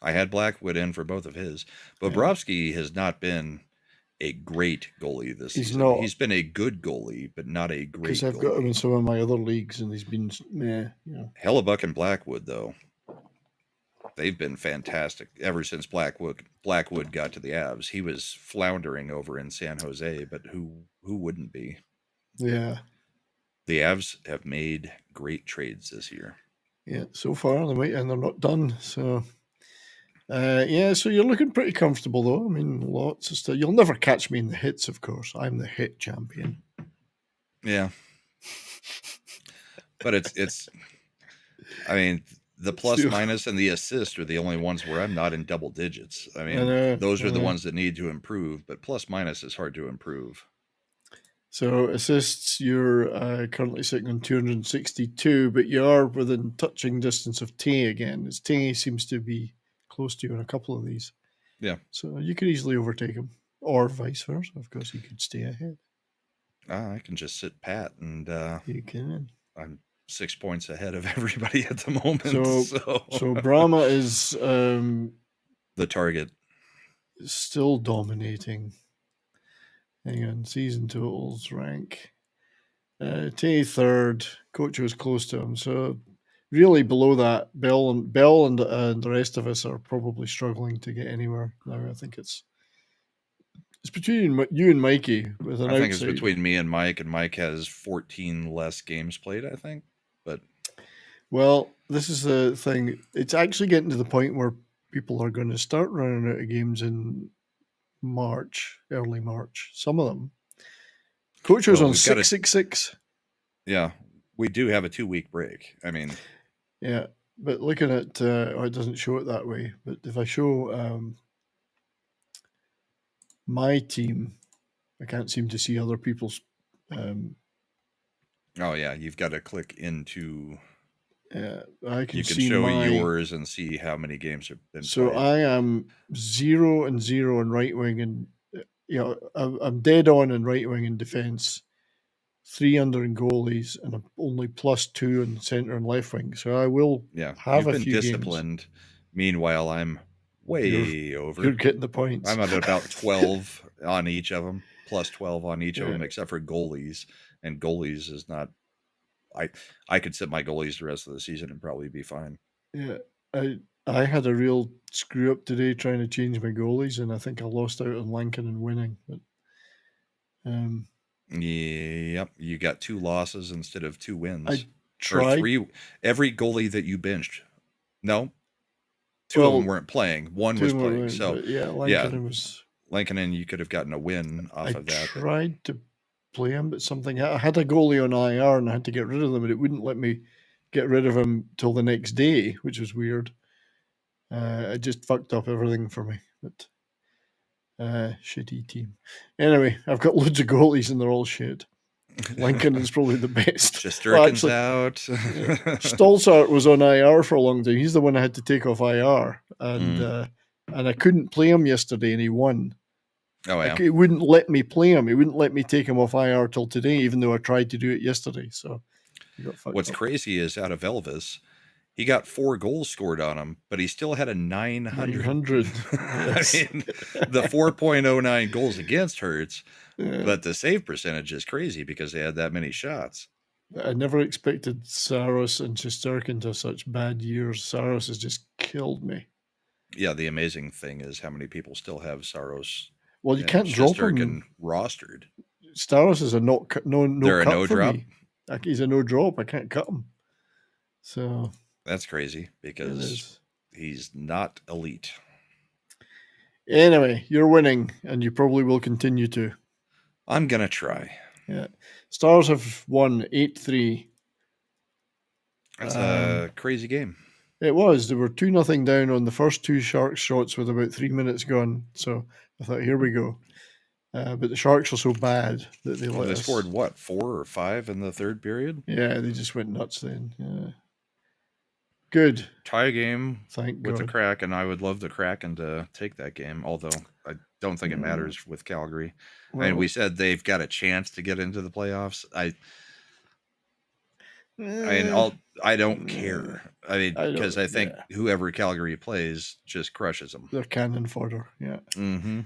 I had Blackwood in for both of his. Bobrovsky has not been a great goalie this season. Not. He's been a good goalie, but not a great Because I've got him in some of my other leagues, and he's been Hellebuck and Blackwood, though, they've been fantastic ever since Blackwood got to the Avs. He was floundering over in San Jose, but who wouldn't be? Yeah. The Avs have made great trades this year. Yeah, so far they might, and they're not done. So, so you're looking pretty comfortable though. I mean, lots of stuff. You'll never catch me in the hits, of course. I'm the hit champion. Yeah, but it's. I mean, the plus minus and the assist are the only ones where I'm not in double digits. I mean, those are the ones that need to improve, but plus minus is hard to improve. So assists, you're currently sitting on 262, but you are within touching distance of Tay again. As Tay seems to be close to you in a couple of these. Yeah. So you could easily overtake him, or vice versa. Of course, you could stay ahead. I can just sit pat, and you can. I'm 6 points ahead of everybody at the moment. So Brahma is the target. Still dominating. Hang on, season totals, rank. Tay third, Coach was close to him. So really below that, Bell and the rest of us are probably struggling to get anywhere now. I think it's between you and Mikey with an I think outside. It's between me and Mike has 14 less games played, I think. But well, this is the thing. It's actually getting to the point where people are going to start running out of games in March, early March. Some of them. Coach was on 666. Yeah, we do have a 2-week break. I mean, yeah, but looking at it doesn't show it that way. But if I show my team, I can't seem to see other people's. Oh yeah, you've got to click into. I can. You can show yours and see how many games have been. So played. I am 0-0 in right wing, and I'm dead on in right wing and defense. 3 under in goalies, and I'm only +2 in center and left wing. So I will have you've a been few disciplined. Games. Meanwhile, I'm way over. You're getting the points. I'm at about 12 on each of them, +12 on each of them, except for goalies. And goalies is not. I could sit my goalies the rest of the season and probably be fine. Yeah, I had a real screw up today trying to change my goalies, and I think I lost out on Lankin and winning. But yep, you got 2 losses instead of 2 wins. I tried. Or 3. Every goalie that you benched. No, 2 of them weren't playing. 1 was playing. So Lankin, you could have gotten a win off of that. I tried to play him, but I had a goalie on IR and I had to get rid of them, and it wouldn't let me get rid of him till the next day, which was weird. It just fucked up everything for me. But shitty team. Anyway, I've got loads of goalies and they're all shit. Lincoln is probably the best. Shesterkin's out. Stolzart was on IR for a long time. He's the one I had to take off IR, and I couldn't play him yesterday, and he won. Oh yeah. It wouldn't let me play him. It wouldn't let me take him off IR till today, even though I tried to do it yesterday. So he got fucked What's up. crazy is out of Elvis, he got 4 goals scored on him, but he still had a 900. Yes. I mean, the 4.09 goals against hurts, but the save percentage is crazy because they had that many shots. I never expected Saros and Shesterkin to have such bad years. Saros has just killed me. Yeah, the amazing thing is how many people still have Saros. Well, you can't drop him. Rostered. Saros is a no cut no for drop? me. He's a no drop. I can't cut him. So that's crazy because he's not elite. Anyway, you're winning, and you probably will continue to. I'm gonna try. Yeah, Stars have won 8-3. That's a crazy game. It was. They were 2-0 down on the first 2 Sharks shots with about 3 minutes gone. So I thought, here we go. But the Sharks are so bad that they let us. Scored what, 4 or 5 in the third period? Yeah, they just went nuts then. Yeah. Good. Tie game Thank with God. the Kraken. I would love the Kraken to take that game, although I don't think it matters with Calgary. Well, and we said they've got a chance to get into the playoffs. I don't care. I mean, because I think whoever Calgary plays just crushes them. They're cannon fodder, yeah. Mm-hmm.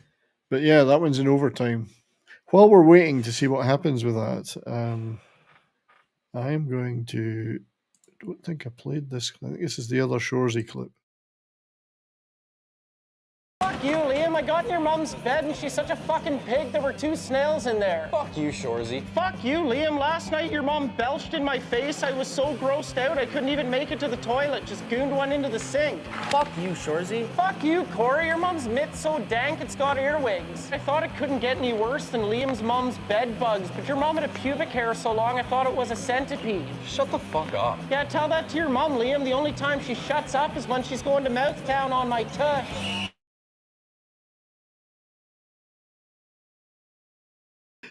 But yeah, that one's in overtime. While we're waiting to see what happens with that, I am going to. I don't think I played this. I think this is the other Shoresy clip. Fuck you, Liam. I got in your mom's bed and she's such a fucking pig. There were 2 snails in there. Fuck you, Shoresy. Fuck you, Liam. Last night your mom belched in my face. I was so grossed out I couldn't even make it to the toilet. Just gooned one into the sink. Fuck you, Shoresy. Fuck you, Corey. Your mom's mitt's so dank it's got earwigs. I thought it couldn't get any worse than Liam's mom's bed bugs, but your mom had a pubic hair so long I thought it was a centipede. Shut the fuck up. Yeah, tell that to your mom, Liam. The only time she shuts up is when she's going to Mouthtown on my tush.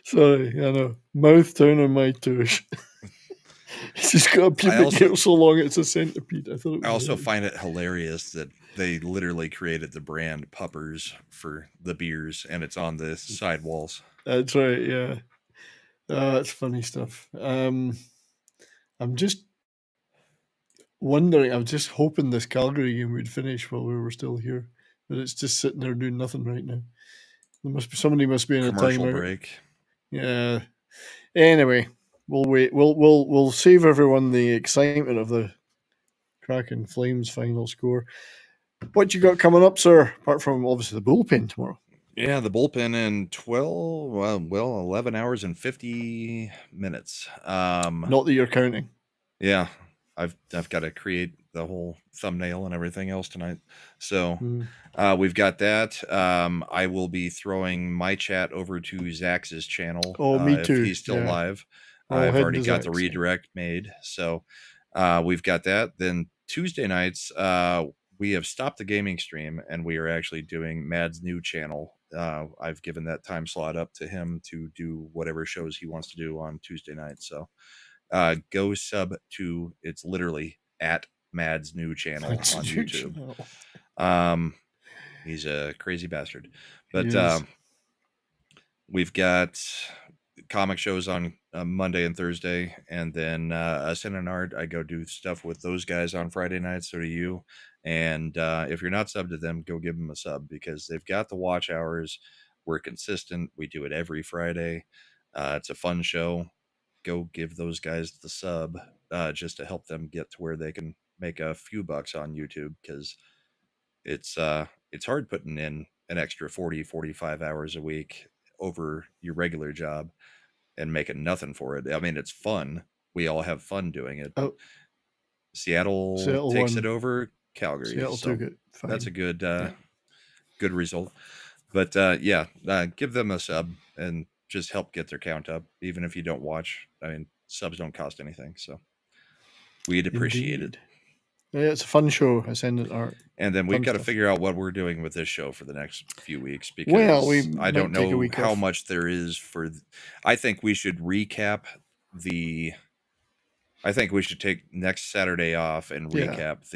Sorry, I know. Mouth down on my tush. It's just got a pubic hair so long it's a centipede. I also find it hilarious that they literally created the brand Puppers for the beers, and it's on the sidewalls. That's right, yeah. That's funny stuff. I'm just wondering, I'm just hoping this Calgary game would finish while we were still here. But it's just sitting there doing nothing right now. Somebody must be in a Commercial timeout. break. Yeah. Anyway, we'll wait. We'll save everyone the excitement of the Kraken Flames final score. What you got coming up, sir? Apart from obviously the bullpen tomorrow. Yeah, the bullpen in 11 hours and 50 minutes. Not that you're counting. Yeah, I've got to create the whole thumbnail and everything else tonight. So we've got that. I will be throwing my chat over to Zach's channel. Oh, me too. If he's still Yeah. live. I'll I've head already to got the Zach's. redirect made. So we've got that. Then Tuesday nights, we have stopped the gaming stream and we are actually doing Mad's new channel. I've given that time slot up to him to do whatever shows he wants to do on Tuesday night. So go sub to, it's literally at Mad's new channel on YouTube. He's a crazy bastard. But we've got comic shows on Monday and Thursday, and then us and Art, I go do stuff with those guys on Friday nights. So do you. And if you're not subbed to them, go give them a sub because they've got the watch hours. We're consistent. We do it every Friday. It's a fun show. Go give those guys the sub just to help them get to where they can make a few bucks on YouTube, because it's hard putting in an extra 40, 45 hours a week over your regular job and making nothing for it. I mean, it's fun. We all have fun doing it. Oh. Seattle takes won. it over Calgary. Seattle took it. Fine. That's a good good result. But give them a sub and just help get their count up, even if you don't watch. I mean, subs don't cost anything, so we'd appreciate it. Yeah, it's a fun show. Ascendant Art. And then we've Fun got to stuff. figure out what we're doing with this show for the next few weeks, because I don't might take a know week how off. much there is for. I think we should recap I think we should take next Saturday off and Yeah. recap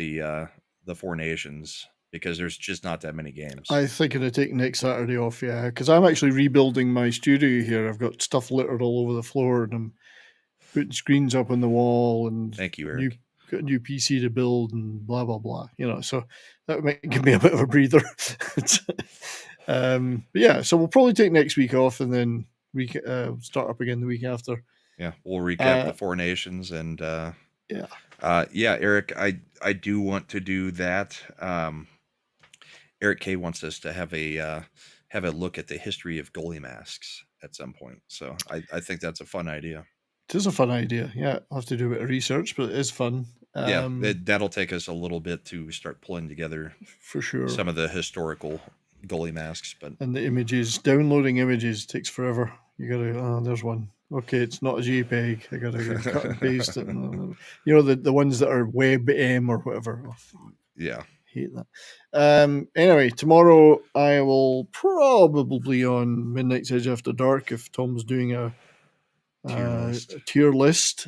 the Four Nations, because there's just not that many games. I think I'd take next Saturday off, yeah, because I'm actually rebuilding my studio here. I've got stuff littered all over the floor, and I'm putting screens up on the wall, and Thank you, Eric. got a new PC to build, and blah blah blah. So that might give me a bit of a breather. But yeah, so we'll probably take next week off, and then start up again the week after. Yeah, we'll recap the Four Nations, and Eric, I do want to do that. Eric K wants us to have a look at the history of goalie masks at some point. So I think that's a fun idea. It is a fun idea. Yeah, I'll have to do a bit of research, but it is fun. That'll take us a little bit to start pulling together for sure some of the historical goalie masks, and the images. Downloading images takes forever. You gotta there's one. Okay, it's not a JPEG. I gotta cut and paste it. The ones that are WebM or whatever. Yeah, hate that. Anyway, tomorrow I will probably on Midnight's Edge After Dark if Tom's doing a tier list,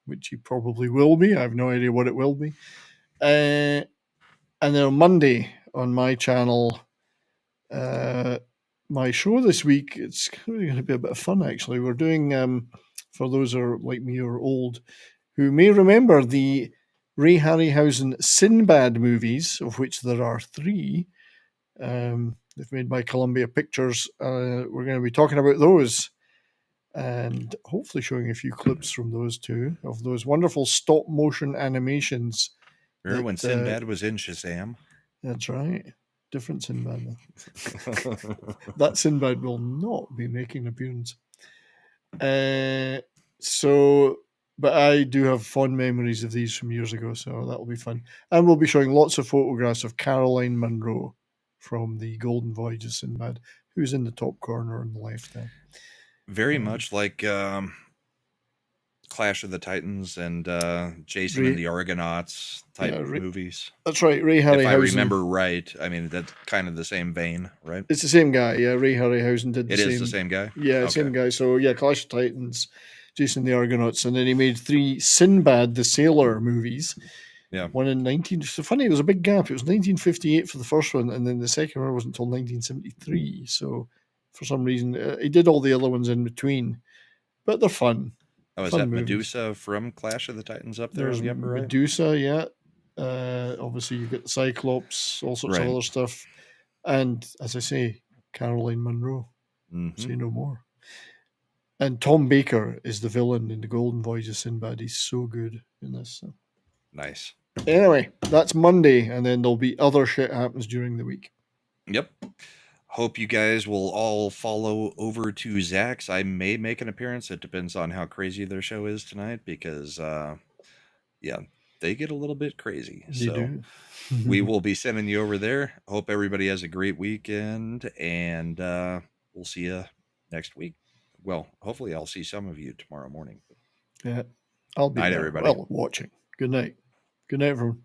which he probably will be. I have no idea what it will be. And then on Monday on my channel, my show this week, it's really going to be a bit of fun, actually. We're doing, for those who are like me or old, who may remember the Ray Harryhausen Sinbad movies, of which there are 3. They've made by Columbia Pictures. We're going to be talking about those and hopefully showing a few clips from those two, of those wonderful stop-motion animations. Remember when Sinbad was in Shazam? That's right. different Sinbad. That Sinbad will not be making an appearance. But I do have fond memories of these from years ago, so that'll be fun. And we'll be showing lots of photographs of Caroline Munro from the Golden Voyage of Sinbad, who's in the top corner on the left there. Very much like Clash of the Titans and Jason and the Argonauts type movies. That's right, Ray Harryhausen. If I remember right, I mean, that's kind of the same vein, right? It's the same guy, yeah. Ray Harryhausen did the same. It is the same guy? Yeah, okay. Same guy. So, yeah, Clash of Titans, Jason and the Argonauts, and then he made 3 Sinbad the Sailor movies. Yeah. One in so funny, it was a big gap. It was 1958 for the first one, and then the second one wasn't until 1973. So, for some reason, he did all the other ones in between. But they're fun. Oh, is that Medusa from Clash of the Titans up there? There's Medusa, yeah. Obviously, you've got the Cyclops, all sorts of other stuff. And, as I say, Caroline Munro. Say no more. And Tom Baker is the villain in the Golden Voyage of Sinbad. He's so good in this. So. Nice. Anyway, that's Monday, and then there'll be other shit happens during the week. Yep. Hope you guys will all follow over to Zach's. I may make an appearance. It depends on how crazy their show is tonight because, they get a little bit crazy. They do. We will be sending you over there. Hope everybody has a great weekend, and we'll see you next week. Well, hopefully I'll see some of you tomorrow morning. Yeah, I'll be night, there. everybody. Watching. Good night. Good night, everyone.